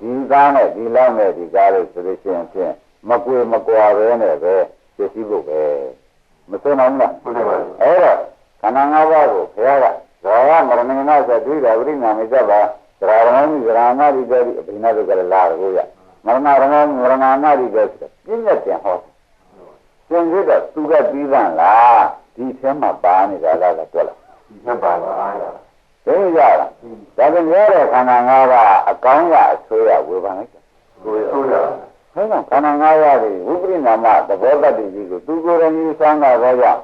ဒီသားနဲ့ဒီလောက်နဲ့ဒီကားလို့ဆိုလို့ရှိရင်ဖြင့်မကွေမကွာပဲနဲ့ပဲဖြစ်စည်းဖို့ပဲမသိနိုင်ဘူးလားဟုတ်တယ်ပါအဲ့တော့ခန္ဓာ၅ပါးကိုဘုရားကဇာယမရဏနာဆိုတွေ့တာဝိညာဉ်နဲ့ကြပါဇရာရဏဇရာနာဒီကြပြီးအဘိနာတို့ကလည်းလာတော့ရမရဏရဏမရဏနာဒီကြဆိုပြည့်ညက်ပြန်ဟောသင်ဖြစ်တော့သူကပြီးသန့်လားဒီထဲမှာပါနေတာလားတွက်လားဒီထဲပါလားသိကြလားဒါကြောင့်ရတဲ့ခန္ဓာ၅ပါးအကောင်းရအဆိုးရဝေဖန်လိုက်တယ်ဆိုရဆိုးရဟဲ့ကခန္ဓာ၅ပါးတွေဝိပရိနာမသဘောတတ္တိကြီးကိုသူကိုယ်တိုင်ကြီးစမ်းတာတော့ကြောင့်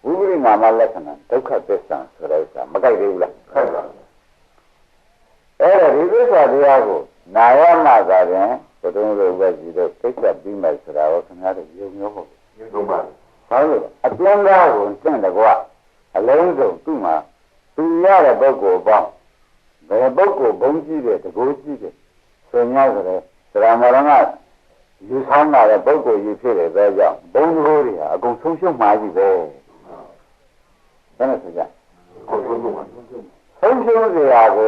ဝိပရိနာမလက္ခဏာဒုက္ခသစ္စာဆိုတဲ့ဥစ္စာမကြိုက်သေးဘူးလားကြိုက်ပါဘူးအဲ့ဒါဒီသစ္စာတရားကိုနာရမှသာရင်ဘုတုံးလိုပဲကြည့်တော့သိစ္စာပြီးမှဆိုတာကိုခင်ဗျားတို့ယုံမျိုးဟုတ်ယုံပါဘာလို့အပြင်းသားကိုတင့်တယ်ကွာအလုံးစုံသူ့မှာသူရတဲ့ပုဂ္ဂိုလ်ပေါင်းဘယ်ပုဂ္ဂိုလ်ဘုံကြည့်တယ်တကူကြည့်တယ်ဆိုများဆိုတဲ့သရမရဏယူဆောင်လာတဲ့ပုဂ္ဂိုလ်ကြီးဖြစ်တဲ့ပဲကြောင့်ဘုံတကူတွေဟာအကုန်ဆုံးရှုံးမှာကြီးပဲဘယ်နဲ့ဆိုကြဆုံးရှုံးစရာကို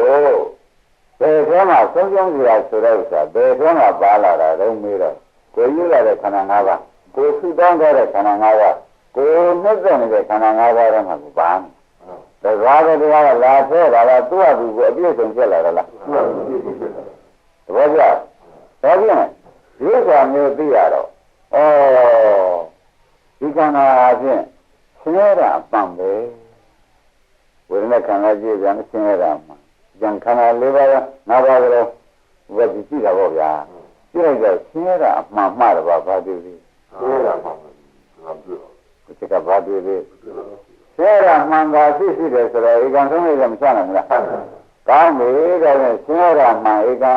ဘယ်ထဲမှာဆုံးရှုံးစရာဆိုတဲ့ဥစ္စာဘယ်ထဲမှာပါလာတာတော့မေးတော့ကိုယူလာတဲ့ခန္ဓာ၅ပါးကိုဆူတောင်းတဲ့ခန္ဓာ၅ပါးကိုနှိမ့်တဲ့နေတဲ့ခန္ဓာ၅ပါးထဲမှာပါတကားတဲ့တရားကလာခဲ့တာကသူ့အတူကိုအပြည့်စုံဖြစ်လာတယ်လားသူ့အတူပြည့်စုံဖြစ်တယ်တပည့်ကြဒါပြန်ဒီဥစ္စာမျိုးသိရတော့ဒီခန္ဓာအချင်း င်းရဲတာအပံပဲဝေဒနာခန္ဓာကြည့်ပြန်ဆင်းရဲတာမှာဉာဏ်ခန္ဓာ၄ပါး၅ပါးကလေးဘယ်ကြည့်တာပေါ့ဗျာကြည့်လိုက်တော့ဆင်းရဲတာအမှန်မှတော့ဘာတွေ့လဲဆင်းရဲတာမှန်ပါဘယ်ကဘာတွေ့လဲဆင်းရဲတာမှန်တာရှိတယ်ဆိုတော့ဧကံဆုံးရမချနိုင်ဘူးလားကောင်းပြီဒါနဲ့ဆင်းရဲတာမှန်ဧကံ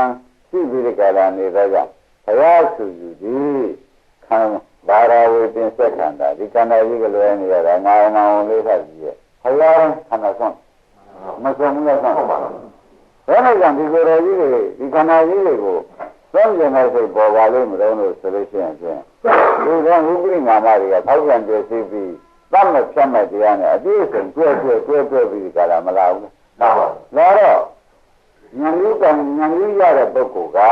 ရှိပြီးတဲ့ကာလနေတော့ကြောင့်ဘုရားဆူယူသည်ခံဘာရာဝေပင်ဆက်ခန္ဓာဒီခန္ဓာကြီးကလွယ်နေရတာငါးငါးလေးဆက်ကြည့်ရဲ့ဘုရားခန္ဓာဆုံးမဆုံးဘူးလားဆုံးပါဘယ်နဲ့ကြောင့်ဒီကိုယ်တော်ကြီးတွေဒီခန္ဓာကြီးတွေကိုသုံးကျင်တဲ့စိတ်ပေါ်ပါလိမ့်မလို့ဆိုလို့ရှိရင်ဖြင့်ဒီကဝိပရိနာမတွေကထောက်ပြန်ပြည့်စုံပြီးတတ်မဲ့ဖြတ်မဲ့တရားနဲ့အပြည့်အစုံတွဲပြီးဒီကလာမလာဘူးလားလာတော့ဉာဏ်ကြီးကဉာဏ်ကြီးရတဲ့ပုဂ္ဂိုလ်ကဉာ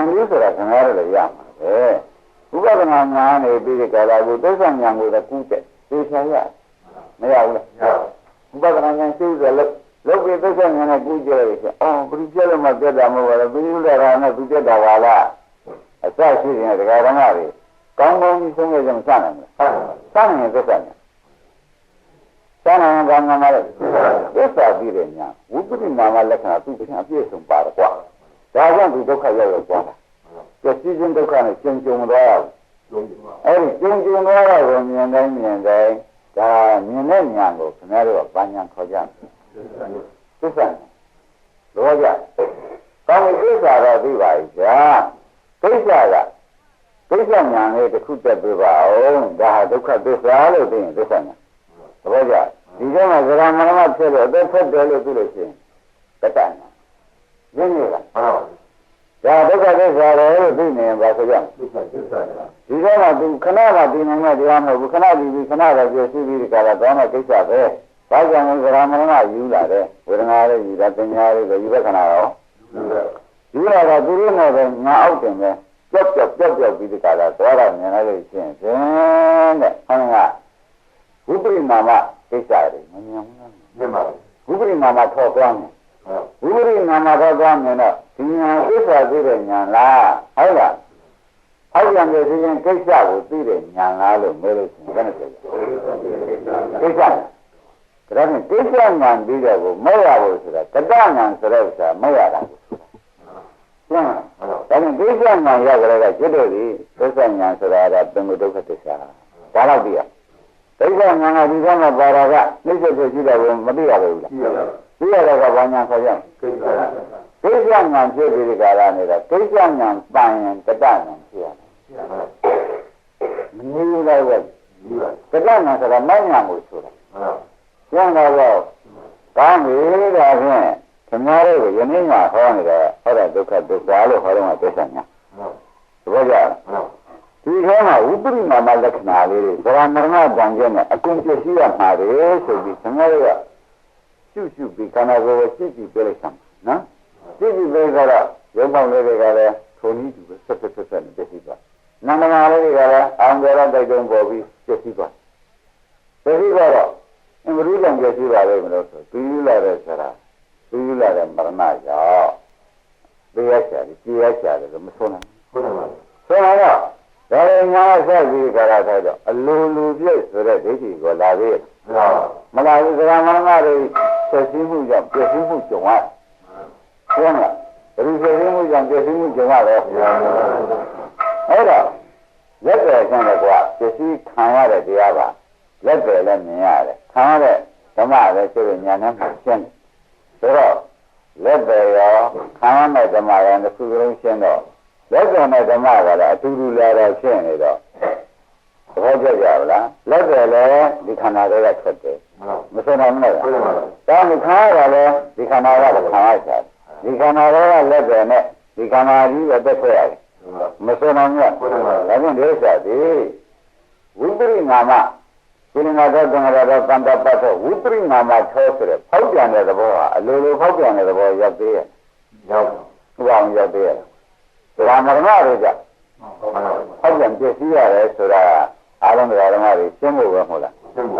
ဏ်ကြီးဆိုတာခင်ဗျားတို့လည်းရမှာပဲဥပဒနာညာနေပြီးဒီကလာကိုသစ္စာဉာဏ်ကိုလည်းကူးတဲ့သိချင်ရမရဘူးလားဥပဒနာဉာဏ်ရှိတယ်လောကီသစ္စာဉာဏ်နဲ့ကူးကြရဆိုအော်ဘယ်ပြည့်လို့မပြတ်တာမဟုတ်ဘူးဘယ်လိုလဲတာနဲ့သူပြတ်တာပါလားအစရှိရင်ဒကာဓမ္မတွေကောင်းကောင်းကြီးဆုံးရကြမစနိုင်ဘူးစနိုင်ရင်သစ္စာဉာဏ်စနိုင်ရင်ဘာမှမလဲသစ္စာပြီးတဲ့ညာဝိပဿနာမလက္ခဏာသူပြန်အပြည့်စုံပါတယ်ကွာဒါကြောင့်ဒီဒုက္ခရောက်ရောက်သွားတာကျက်စီခြင်းဒုက္ခနဲ့ကျုံသွားရဘူးအဲ့ဒီကျုံသွားတာကိုမြင်တိုင်းဒါမြင်တဲ့ညာကိုခင်ဗျားတို့ကဘာညာခေါ်ကြသစ္စာလောကကောင်းပြီသစ္စာတော့သိပါပြီဗျာကိစ္စကကိစ္စညာလေးတစ်ခုတက်ပြပါအောင်ဒါဟာဒုက္ခသစ္စာလို့သိရင်သစ္စာညာသဘောကျဒီကမှာဇရာမရမဖြစ်လို့အသက်ထွက်တယ်လို့သိလို့ရှိရင်တတညာရင်းနေလားဒါဒုက္ခသစ္စာလို့သိနေရင်ဘာဆိုကြသစ္စာဒီကမှာသူခဏမှသိနိုင်တဲ့တရားမဟုတ်ဘူးခဏပြီးခဏတော့ပြည့်စုံပြီးဒီကလာတော့ကိစ္စပဲဘာကြောင့်လဲဇရာမရမယူလာတယ်ဝေဒနာလေးယူတာပညာလေးကိုယူတဲ့ခဏရောယူလာတော့သူတို့နဲ့ပဲညာအောက်တင်ပဲကြောက်ပြီးဒီကလာသွားတာမြင်လိုက်လို့ရှိရင်ဖြင့်တဲ့ဟောင်းကဝိပရိနာမကိစ္စတွေမမြင်ဘူးလားမြင်ပါဘူးဝိပရိနာမထောက်သွားမယ်ဝိပရိနာမထောက်သွားမယ်တော့ဒီညာကိစ္စသိတဲ့ညာလားဟုတ်လားအောက်ရံရဲ့ဒီရင်ကိစ္စကိုသိတဲ့ညာလားလို့မေးလို့ရှိရင်ဘယ်နဲ့ပြောကိစ္စဒါနဲ့ကိစ္စညာပြီးတော့ကိုမဲ့ရဖို့ဆိုတာကတ္တညာဆိုတဲ့ဥစ္စာမဲ့ရတာရှင်းလားဒါနဲ့ကိစ္စညာရကြတဲ့ကျွတ်တို့ဒီကိစ္စညာဆိုတာကသင်္ကုဒုက္ခသစ္စာဒါတော့သိရကိစ္စညာကဒီကမှာပါတာကနှိစ္စဖြစ်ရှိတယ်ကိုမသိရဘူးလားသိရတော့ကဘာညာခေါ်ကြကိစ္စညာဖြစ်ပြီးဒီကရနေတာကိစ္စညာပန်ရင်ကတ္တညာဖြစ်ရတယ်မနည်းလိုက်ပဲကတ္တညာဆိုတာမဲ့ညာကိုဆိုတာကျန်တော့ကောင်းပြီဒါဖြင့်ခင်ဗျားတို့ယနေ့မှဟောနေတယ်ဟောတဲ့ဒုက္ခသစ္စာလို့ဟောတော့သစ္စာညာသဘောကျလားဒီထဲမှာဝိပရိနာမလက္ခဏာလေးတွေသရမရဏတန်ကျက်နဲ့အကုန်ပြည့်စည်ရမှာတယ်ဆိုပြီးခင်ဗျားတို့ကရှုပြီးခန္ဓာကိုယ်ကိုကြည့်ပြလိုက်စမ်းနော်ကြည့်ပြီးကြတော့ရုပ်ပေါင်းလေးတွေကလည်းထုံနည်းတူပဲဆက်နဲ့ပြည့်စည်သွားနာမနာလေးတွေကလည်းအောင်ကြတော့တိုက်တုံးပေါ်ပြီးပြည့်စည်သွားပြည့်စည်တော့အမရူကြောင့်ပြည့်စည်ပါလေမလို့ဆိုပြီးလာတဲ့ဆရာပြီးလာတဲ့မရဏကြောင့်တရားချတယ်ကြည်ရချတယ်လို့မဆိုနိုင်ဘူးဆိုတော့ဒါလည်းညာဆက်ပြီးကြတာဆိုတော့အလိုပြည့်ဆိုတဲ့ဒိဋ္ဌိကိုလာပြီးမလာဘူးသရမဏတွေဆက်စည်းမှုကြောင့်ပြည့်စည်မှုကြုံရရှင်းလားဘယ်လိုဆက်စည်းမှုကြောင့်ပြည့်စည်မှုကြုံရလဲအဲ့တော့လက်တယ်ဆန်းတယ်ကွာပြည့်စည်ခံရတဲ့တရားပါလက်တယ်လည်းမြင်ရတယ်ခံရတဲ့ဓမ္မလည်းဆိုရင်ညာနဲ့မှရှင်းတယ်ဆိုတော့လက်တယ်ရောခံရတဲ့ဓမ္မရောတစ်ခုလုံးရှင်းတော့လက်တယ်နဲ့ဓမ္မကလည်းအတူတူလာတော့ရှင်းနေတော့သဘောကျကြပါလားလက်တယ်လည်းဒီခန္ဓာတွေကထွက်တယ်မဆိုနိုင်ဘူးလားဒါမှခံရတာလည်းဒီခန္ဓာကလည်းခံရချာဒီခန္ဓာတွေကလက်တယ်နဲ့ဒီခန္ဓာကြီးအသက်ထွက်ရတယ်မဆိုနိုင်ဘူးဒါဖြင့်ဒီဥစ္စာဒီဝိပရိနာမဒီနာတော့သံဃာတော်တန်တပတ်တော့ဝိပရိနာမထောဆိုတဲ့ဖောက်ပြန်တဲ့သဘောဟာအလိုလိုဖောက်ပြန်တဲ့သဘောရောက်သေးရဲ့ရောက်ရောက်သေးရဲ့ဒါမှမဟုတ်လို့ကြဖောက်ပြန်ပြည့်စည်ရတယ်ဆိုတာအားလုံးတရားဓမ္မတွေရှင်းဖို့ပဲမဟုတ်လား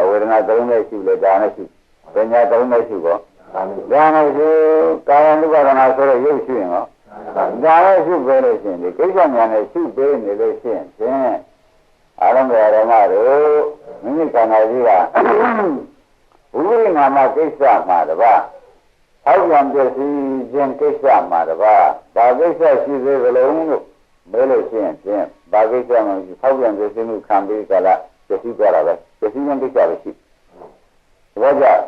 အဝေဒနာသုံးနဲ့ရှိလေဒါနဲ့ရှိပညာသုံးနဲ့ရှိပေါ့ဒါနဲ့ရှိကာယ ानु ပါဒနာဆိုတဲ့ရုပ်ရှိရင်ရောဒါနဲ့ရှိပေးလို့ရှိရင်ဒီကိစ္စညာနဲ့ရှိပေးနေလို့ရှိရင်ဖြင့် အားလုံးကဓမ္မတို့မိမိခန္ဓာကြီးကဘုရားနာမကိစ္စမှာတပါးအောက်ပြန်ပြည့်စည်ခြင်းကိစ္စမှာတပါးဘာကိစ္စရှိသေးသလုံးလို့မဲလို့ရှိရင်ဖြင့်ဘာကိစ္စမှမရှိအောက်ပြန်ပြည့်စည်မှုခံပြီးကြလားပြည့်စည်ကြတာပဲပြည့်စည်ခြင်းကိစ္စပဲရှိဒါကြောင့်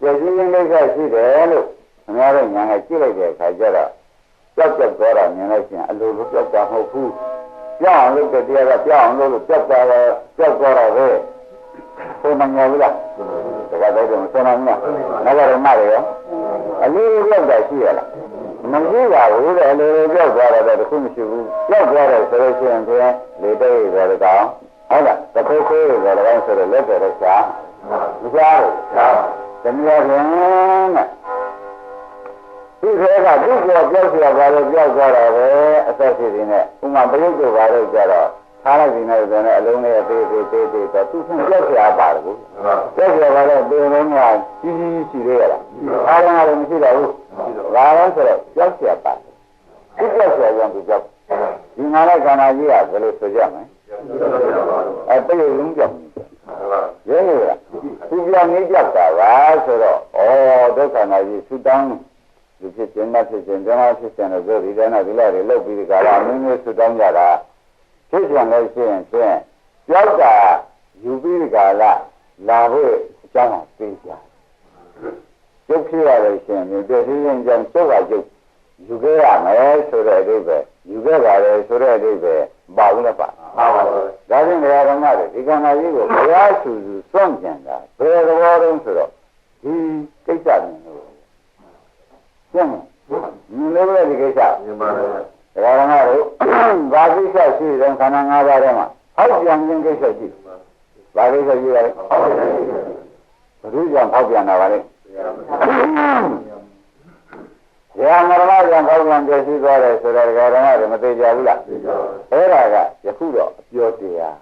ပြည့်စည်ခြင်းကိစ္စရှိတယ်လို့အများတို့ညာကကြည့်လိုက်တဲ့အခါကျတော့ကြောက်သွားတာမြင်လို့ရှိရင်အလိုလိုကြောက်တာမဟုတ်ဘူးပြောင်းအောင်လုပ်တဲ့တရားကပြောင်းအောင်လုပ်လို့ကြောက်သွားတာပဲဆိုမှညာဘူးလားဒါကတော့မဆိုနိုင်ဘူးလားငါကတော့မှရရောအလိုလိုကြောက်တာရှိရလားမရှိပါဘူးတဲ့အလိုလိုကြောက်သွားတယ်တခုမရှိဘူးကြောက်သွားတယ်ဆိုလို့ရှိရင်ဖြင့်လေတဲ့ရတော့ကောင်းဟုတ်လားတစ်ခုသေးရတော့ကောင်းဆိုတော့လက်တယ်ရှားမရှားဘူးရှားတမယခင်နဲ့ဒီခေတ်ကသူ့ကိုပြောက်เสียပါလို့ပြောက်သွားတာပဲအသက်ရှိနေနဲ့ဥမာပရိစ္ဆေပါလို့ကြတော့ထားလိုက်ပြီးနေတယ်အလုံးလေးသေးတော့သူ့ဆင်းပြောက်เสียပါတယ်ကွပြောက်เสียပါတော့ဒီလုံးကကြီးရှိသေးရလားအားလုံးမရှိတော့ဘူးဘာလဲဆိုတော့ပြောက်เสียပါတယ်သူ့ပြောက်เสียကြောင့်သူပြောက်ဒီငါနဲ့ခန္ဓာကြီးကဘယ်လိုဆိုကြမလဲပြည့်လုံးပြောက်ရဲရဲသူပြောင်းနေပြောက်တာပါဆိုတော့ဒုက္ခနာကြီးသူတောင်းဒီဖြစ်ခြင်းနဲ့ဖြစ်ခြင်းဓမ္မဖြစ်ခြင်းတို့ဒီတဲ့နဲ့ဒီလိုက်တွေလုတ်ပြီးဒီကလာမင်းမျိုးဆွတောင်းကြတာဖြစ်ခြင်းလို့ရှိရင်ဖြင့်ကြောက်တာယူပြီးဒီကလာဖို့အကြောင်းကိုသိကြရုပ်ဖြစ်ရလို့ရှိရင်ဒီပြည့်စည်ခြင်းကြောင့်ကျုပ်ကကျုပ်ယူခဲ့ရမယ်ဆိုတဲ့အဓိပ္ပာယ်ယူခဲ့ပါတယ်ဆိုတဲ့အဓိပ္ပာယ်ပါဘူးလားပါပါပါဒါဖြင့်ဓမ္မတွေဒီကံနာကြီးကိုဘုရားဆူစွန့်ကြံတာဘယ်သဘောတုံးဆိုတော့ဒီကိစ္စမျိုးလို့ကျင့်လို့လည်းဒီကိစ္စမြင်ပါလေဒါကဓမ္မတို့ဘာကိစ္စရှိတယ်ခန္ဓာ၅ပါးထဲမှာဟောက်ပြန်ခြင်းကိစ္စရှိဘာကိစ္စရှိလဲဘုရုကြောင့်ဟောက်ပြန်တာပါလေရဟမရမကြောင့်ဟောက်ပြန်ပြည့်စည်သွားတယ်ဆိုတော့ဓမ္မတွေမသိကြဘူးလားအဲ့ဒါကယခုတော့အပြောတရား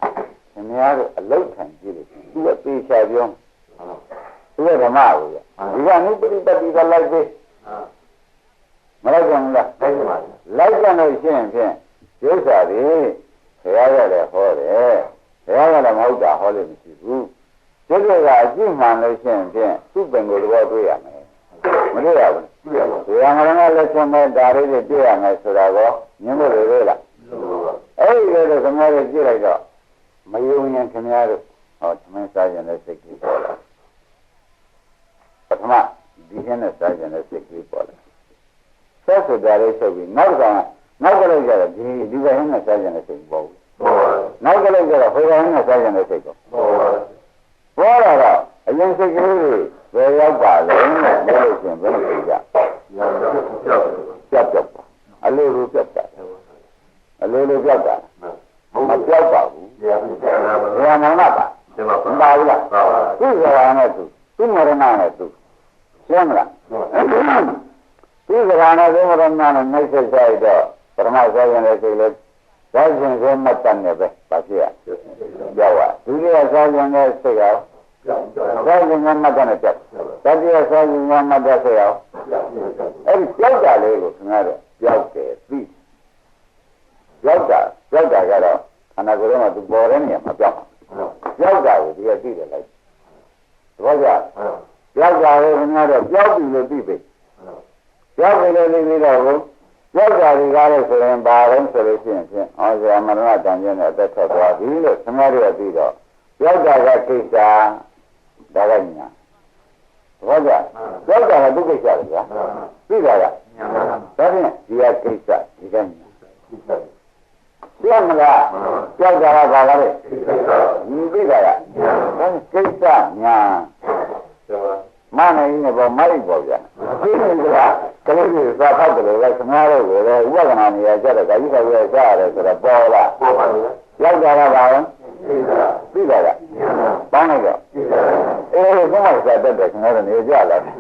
ခင်ဗျားတို့အလုတ်ခံကြည့်လို့သူကသေချာပြောသူကဓမ္မကိုဒီကနုပฏิပတ်တိကလိုက်သေးမလိုက်ကြဘူးလားလိုက်ကြလို့ရှိရင်ဖြင့်ဒုစရတွေဘုရားကလည်းဟောတယ်ဘုရားကလည်းမဟုတ်တာဟောလို့မရှိဘူးဒုက္ခကအကြည့်မှန်လို့ရှိရင်ဖြင့်သူ့ပင်ကိုယ်တော်တွေ့ရမယ်မတွေ့ရဘူးတွေ့ရပါဘူးဘုရားငရဏလက်ချင်မဲ့ဒါလေးတွေတွေ့ရမယ်ဆိုတာကောမြင်လို့လေလားအဲ့ဒီလိုခင်ဗျားတို့ကြည့်လိုက်တော့မယုံရင်ခင်ဗျားတို့ဟောသမင်းစားရင်လည်းစိတ်ကြီးပေါ်လာပထမဒီဟင်းနဲ့စားရင်လည်းစိတ်ကြီးပေါ်လာဆက်ဆိုတာလေးချုပ်ပြီးနောက်ကလည်းကြတော့ဒီဘဟင်းနဲ့စားကြတဲ့စိတ်ပေါ့နောက်ကလည်းကြတော့ဟိုဘဟင်းနဲ့စားကြတဲ့စိတ်ပေါ့ပေါ်လာတော့အရင်စိတ်ကလေးတွေဘယ်ရောက်ပါလဲလို့ရှင်ဘယ်လိုကြကြောက်ပါအလိုလိုကြောက်တာအလိုလိုကြောက်တာမကြောက်ပါဘူးဘယ်မှာမှပါမပါဘူးလားသူ့စကားနဲ့သူမရဏနဲ့သူရှင်းမလားဒီကဘာနဲ့ဘုရားနာနဲ့နှိမ့်ဆက်ကြတော့ပရမဆောရင်လည်းစိတ်လည်းဇာရှင်စေမတ်တန်နေပဲပါဖြစ်ရကြောက်ရဒုတိယဆောရင်လည်းစိတ်ရောဇာရှင်ကမတ်တန်နဲ့ကြောက်တတိယဆောရင်ကမတ်တန်စိတ်ရောအဲ့ဒီကြောက်တာလေးကိုခင်ဗျားတို့ကြောက်တယ်ပြီးကြောက်တာကတော့ခန္ဓာကိုယ်ထဲမှာသူပေါ်တဲ့နေရာမှာကြောက်ကြောက်တာကိုဒီကသိတယ်လိုက်သဘောကျကြောက်တာကိုခင်ဗျားတို့ကြောက်ပြီလို့သိပြီရောက်ပြီလို့ပြီးတော့ရောက်တာတွေကားလို့ဆိုရင်ဘာလို့ဆိုလို့ရှိရင်ဖြင့်ဩဇာမရဏတန်ကျင်းနဲ့အသက်ထွက်သွားပြီလို့ခင်ဗျားတို့ပြီးတော့ရောက်တာကကိစ္စဒါကညာဘောကြရောက်တာကဒုက္ခိစ္စလေဗျာပြီးတာကဒါဖြင့်ဒီကကိစ္စဒီကညာပြမလားရောက်တာကဘာလဲဒီပြီးတာကကိစ္စညာမနိုင်နေပေါ်မိုက်ပေါ်ဗျာဒီလိုကလေးတွေသာဖောက်တယ်လည်းခမားတော့ပဲဥပဒနာနေရာကျတော့ဂိုင်းဆောက်ရစားရတယ်ဆိုတော့ပေါ်လာပေါ်ပါဘူးရောက်တာကဘာလဲပြီးတာကပေါင်းလိုက်တော့ဘုရားဆက်တတ်တယ်ခင်ဗျားတို့နေကြလာတယ်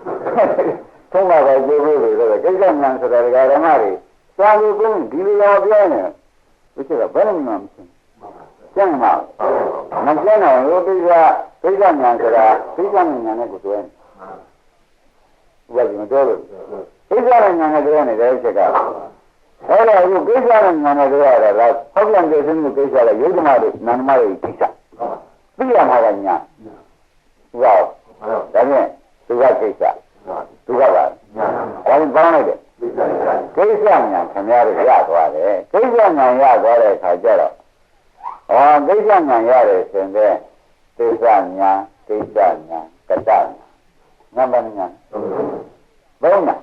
ထုံးလာပဲကြိုးလို့ဆိုတော့ကိစ္စမှန်ဆိုတာဓမ္မတွေစာလို့ကိုဒီလိုရောပြောနေဘုရားကဘယ်လိုမှမသိကျန်မှာမကျန်တော့လို့ကိစ္စမှန်ဆိုတာကိစ္စမှန်နဲ့ကိုတွဲဘယ်လိုမတော်လို့ကိစ္စနဲ့ညာနဲ့တွဲနေတဲ့အချက်က အဲ့ဒါကိုကိစ္စနဲ့ညာနဲ့ပြောရတာလားဖောက်ပြန်တဲ့စင်းကိုကိစ္စလားယုဒ္ဓမတို့နန္ဒမတို့ကိစ္စသိရမှာကညာသူကဒါဖြင့်သူကကိစ္စသူကပါဒါရင်ပေါင်းလိုက်တယ်ကိစ္စညာခင်ဗျားတို့ရသွားတယ်ကိစ္စညာရသွားတဲ့အခါကျတော့ကိစ္စညာရတယ်ဆိုရင်ကိစ္စညာကိစ္စညာကတ္တညာနံပါတ်ညာသုံးနာ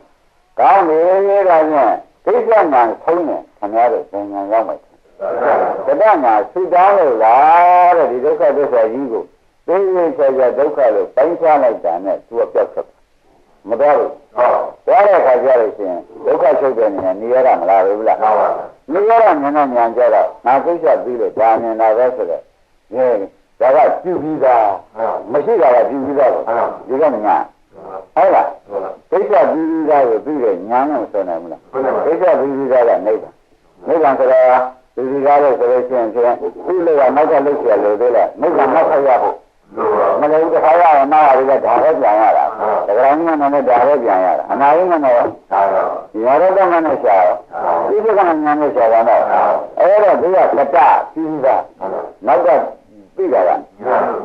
ကောင်းပြီဒါဖြင့်ကိစ္စညာသုံးတယ်ခင်ဗျားတို့ဉာဏ်ရောက်မယ်ကတ္တညာဆူတောင်းလို့လားတဲ့ဒီဒုက္ခသစ္စာကြီးကိုသိသိချာချာဒုက္ခလို့ပိုင်းခြားလိုက်တာနဲ့သူကပြောက်ချက်မတော်ဘူးသွားတဲ့အခါကျလို့ရှိရင်ဒုက္ခချုပ်တဲ့နေရာနေရတာမလားဘူးလားနေရတာဉာဏ်နဲ့ဉာဏ်ကြတော့ငါကိစ္စပြီးလို့ဒါမြင်တာပဲဆိုတော့ဒါကပြုပြီးသားမရှိတာကပြုပြီးသားကိုဒီကညာဟုတ်လားကိစ္စပြီးပြီးသားကိုပြီးတဲ့ညာနဲ့ဆိုနိုင်မလားကိစ္စပြီးပြီးသားကနိဗ္ဗာန်နိဗ္ဗာန်ဆိုတာဒီဒီကားလို့ဆိုလို့ရှိရင်သူ့လိုကနောက်ကလုတ်ရလို့သေးလားနိဗ္ဗာန်နောက်ဆက်ရဖို့မလို့တစ်ခါရအောင်နားရပြီးဒါပဲပြန်ရတာတကယ်မှလည်းဒါပဲပြန်ရတာအနာရင်းနဲ့ရောရရတော့မှနဲ့ရှာရောဒီကကညာနဲ့ရှာတော့အဲ့တော့ဒီကကတ္တပြီးသားနောက်ကပြီးတာကဒါ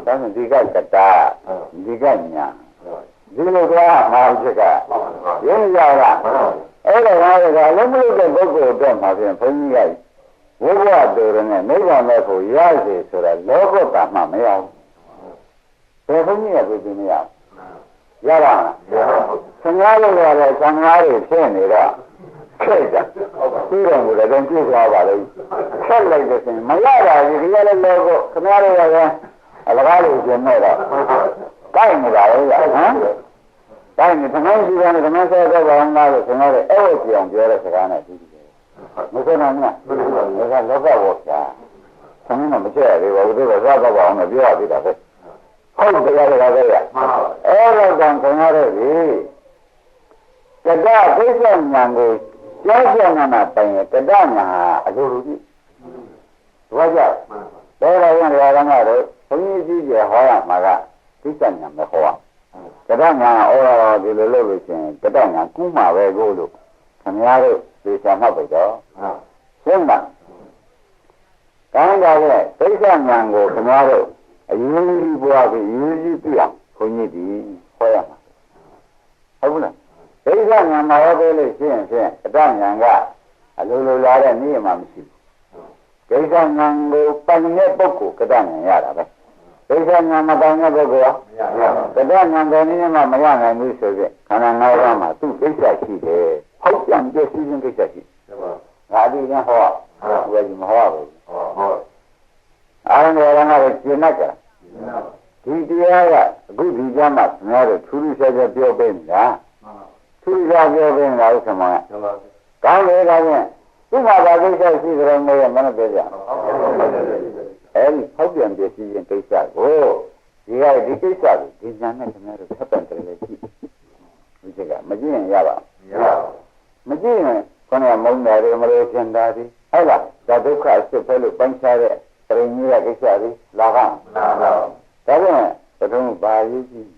ဆိုဒီကကတ္တဒီကညာဒီလိုကမှာဖြစ်ကရင်းရတာအဲ့တော့ဘာလဲကလုံးမလို့တဲ့ပုဂ္ဂိုလ်အတွက်မှာဖြင့်ဘုန်းကြီးကဝိဘဝတူရနဲ့နိဗ္ဗာန်မဲ့ကိုရစေဆိုတာလောကတာမှမရဘူးဘယ်ဘုန်းကြီးကပြောမရရပါ့ဆင်ကားလို့ရတဲ့ဆံကားတွေဖြစ်နေတော့ခဲ့တာပြီးတော့ဘုရားတော့ကြည့်သွားပါလိမ့်ဆက်လိုက်တဲ့စဉ်မရတာဒီကလည်းလောကခမရရကအလကားလို့ပြင်မဲ့တော့ကိုက်နေတာလေဟမ်ကိုက်နေသမန်းရှိတယ်သမန်းဆဲတော့ဘာမှမလို့ဆင်ကားတွေအဲ့ဝပြောင်ပြောတဲ့စကားနဲ့ပြီးတယ်မဆိုနိုင်ဘူးလားဒါကလောကဝေါ်ရှာသမင်းတော့မချက်ရသေးပါဘူးသူကသွားတော့အောင်လို့ပြောရသေးတာပဲဟုတ်တရားတွေကပဲရအဲ့တော့ကံခင်ရတဲ့ဒီကတ္တကိစ္စဉာဏ်ကိုကြောက်ကြနာပိုင်ကတ္တဉာဏ်ဟာအလိုလိုကြီးဘာကြောင့်တော်တော်ရင်ရာကမတို့ဘုန်းကြီးကြီးဟောရမှာကကိစ္စဉာဏ်မဟောကတ္တဉာဏ်ဒီလိုလုပ်လို့ရှိရင်ကတ္တဉာဏ်ကူးမှာပဲကိုလို့ခင်ဗျားတို့သိချင်မှတ်ပြီတော့ရှင်းပါကောင်းတာလေကိစ္စဉာဏ်ကိုခင်ဗျားတို့အရေးကြီးပွားပြီးရေးကြီးပြအောင်ခွန်ကြီးဒီဟောရမှာဟုတ်ဘူးလားဒိဋ္ဌဉာဏ်မှာဟောပေးလို့ရှိရင်ဖြင့်အတ္တဉာဏ်ကအလိုလိုလာတဲ့နေ့မှမရှိဘူးဒိဋ္ဌဉာဏ်ကိုပိုင်တဲ့ပုဂ္ဂိုလ်ကတ္တဉာဏ်ရတာပဲဒိဋ္ဌဉာဏ်မပိုင်တဲ့ပုဂ္ဂိုလ်ရောကတ္တဉာဏ်ဘယ်နည်းမှမရနိုင်ဘူးဆိုပြီးခန္ဓာ၅ပါးမှာသူ့ကိစ္စရှိတယ်ဟောက်ပြန်ပြည့်စည်ခြင်းကိစ္စရှိငါဒီကဟောဘယ်ကြီးမဟောဘူးအာရုံရောကလည်းရှင်းတတ်ကြဒီတရားကအခုဒီကျမ်းမှာငါတို့ထူးထူးခြားခြားပြောပေးနေတာထူးခြားပြောပေးနေတာဥစ္စာမှာကောင်းလေဒါဖြင့်သူ့မှာဘာကိစ္စရှိကြတယ်မဟုတ်မနဲ့ပြောကြအဲဒီဖောက်ပြန်ပြည့်စည်ခြင်းကိစ္စကိုဒီကိစ္စကိုဒီဉာဏ်နဲ့ခင်ဗျားတို့ဖတ်တယ်လည်းကြည့်ဒီကမကြည့်ရင်ရပါမကြည့်ရင်ခொနမုန်းတယ်မလို့ကျင်တာဒီဟုတ်လားဒါဒုက္ခအစစ်ပဲလို့ပိုင်းခြားတဲ့ပရိနိဗ္ဗာန်ကိစ္စလေးလာပါဒါဖြင့်ပထမဘာရေးကြည့်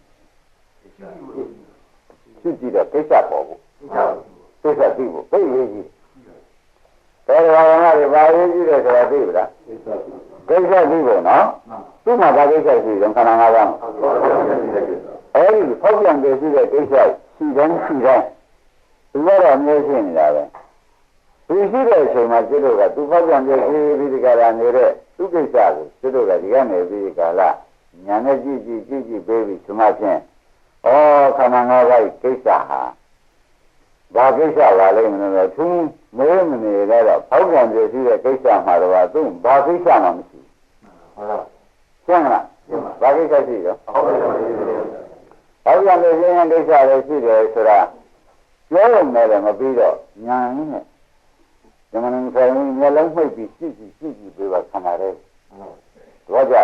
ကြည့်တော့ကိစ္စပေါ်ဖို့ကိစ္စသိဖို့သိရေးကြည့်တယ်ဘာဝနာတွေဘာရေးကြည့်တယ်ဆိုတာသိပြီလားကိစ္စသိဖို့နော်သူ့မှာဘာကိစ္စရှိတယ်ခန္ဓာ၅ပါးအဲဒီဖောက်ပြန်ပြည့်စုံတဲ့ကိစ္စရှိတယ်ရှိတယ်သူကတော့အမျိုးရှိနေတာပဲသူရှိတဲ့အချိန်မှာကျွတ်တို့ကသူဖောက်ပြန်ပြည့်စုံပြီးဒီကရာနေတဲ့သူကိစ္စကိုကျွတ်တို့ကဒီကနေပြီးဒီကလာညာနဲ့ကြည့်ပေးပြီးဒီမှာဖြင့်ဩခန္ဓာ၅ပါးကိစ္စဟာဘာကိစ္စပါလိမ့်မလို့သူမဲမနေတော့ဖောက်ပြန်ပြည့်စုံတဲ့ကိစ္စမှာတော့သူဘာကိစ္စမှမရှိဟုတ်လားရှင်းလားဘာကိစ္စရှိတော့ဖောက်ပြန်ပြည့်စုံတဲ့ကိစ္စလည်းရှိတယ်ဆိုတာပြောရုံနဲ့လည်းမပြီးတော့ညာရင်းနဲ့ဓမ္မနံဆိုင်မျက်လုံးမှိတ်ပြီးကြည့်ပေးပါခန္ဓာရဲ့တော့ကြ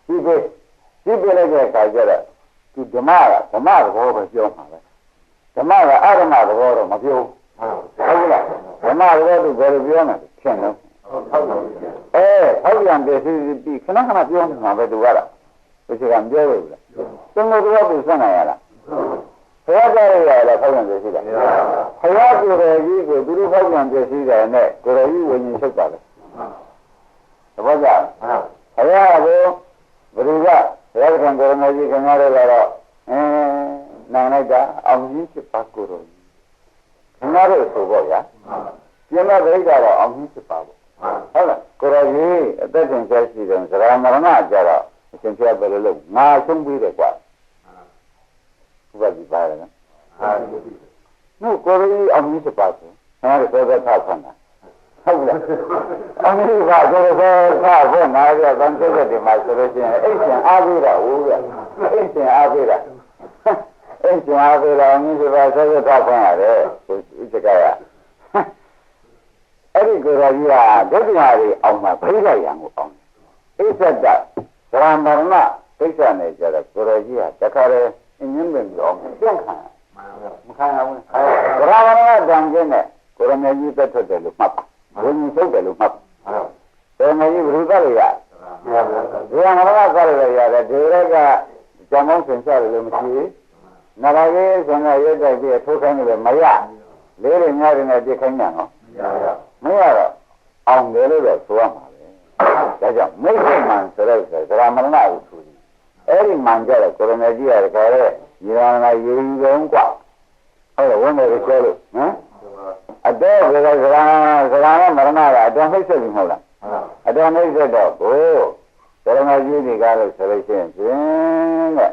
ကြည့်ပေးလိုက်တဲ့အခါကျတော့ဒီဓမ္မသဘောပဲပြောမှာပဲဓမ္မကအဓမ္မသဘောတော့မပြောဟုတ်လားဓမ္မသဘောသူဘယ်လိုပြောမှာဖြင့်တော့ဟုတ်ပြန်တယ်စီခဏပြောနေတာပဲသူကလားဘယ်ချိန်ကပြောလို့လဲသင်္ဃတော်ကသူဆက်နိုင်ရလား ရားကြရရဖောက်ပြန်ပြည့်စည်တယ်ဘုရားကိုယ်တော်ကြီးကိုသူတို့ဖောက်ပြန်ပြည့်စည်တယ်နဲ့ကိုယ်တော်ကြီးဝိညာဉ်ချုပ်တာလေသဘောကျဘုရားကဘယ်သူကဘုရားကံကိုယ်တော်ကြီးခင်ဗျားတို့ကတော့နိုင်လိုက်တာအောင်ကြီးဖြစ်ပါကိုယ်တော်ကြီးခင်ဗျားတို့ဆိုပေါ့ဗျာကျင်းတဲ့ဒိဋ္ဌကတော့အောင်ကြီးဖြစ်ပါပေါ့ဟုတ်လားကိုယ်တော်ကြီးအသက်ရှင်ချက်ရှိတယ်သရမရဏကြတော့အရှင်ဖျားပဲလို့ငါဆုံးပြီးတယ်ကွာဘုရားကြီးပါတယ်နော်နှုတ်ကိုယ်ကြီးအောင်ကြီးဖြစ်ပါဆိုခင်ဗျားတို့သောသောခါခန္ဓာဟုတ်လားအောင်ကြီးကသောသောခါဘုနာရတဲ့ဗန်ကျက်တွေမှာဆိုလို့ရှိရင်အိတ်ရှင်အားပေးတာဟုတ်ကဲ့အိတ်ရှင်အားပေးတာအိတ်ရှင်အားပေးတာအောင်ကြီးဖြစ်ပါသောသောခါခန္ဓာတဲ့ဥစ္စကရအဲ့ဒီကိုယ်တော်ကြီးကဒုတိယတွေအောင်မှာဖိလိုက်ရံကိုအောင်ဣစ္ဆတသရမရဏဒိဋ္ဌာနဲ့ကြတော့ကိုယ်တော်ကြီးကတခါတည်းအင်းင်းပင်ပြီးအောင်ပြန်ခံမခံရဘူးသရမရဏတန်ကျင်းနဲ့ကိုရမေကြီးသက်ထွက်တယ်လို့မှတ်ပါဝိညာဉ်ထုတ်တယ်လို့မှတ်ပါကိုရမေကြီးဘုရားတွေရသရမရဏကားတွေရတယ်ဒီရက်ကဇံမောင်းဆင်ချတယ်လို့မရှိဘူးနရကြီးဆင်ကရွတ်တိုက်ပြီးထိုးခိုင်းတယ်မရလေးတွေများတွေနဲ့ပြစ်ခိုင်းကြနော်မရတော့အောင်တယ်လို့တော့ဆိုရမှာပဲဒါကြောင့်မိတ်ဆွေမှန်ဆိုတော့သရမရဏကိုဆိုတယ်အဲ့ဒီမှန်ကြတော့ကိုရမေကြီးကတခါတည်းညီတော်ကရေယူကုန်กว่าဟုတ်တယ်ဝန်တယ်ပြောလို့နော်အတော့ကစရာနဲ့မရဏကအတော်မိတ်ဆက်ပြီမဟုတ်လားအတော်မိတ်ဆက်တော့ဘိုးသရမကြီးတွေကလို့ဆိုလို့ရှိရင်ဖြင့်တဲ့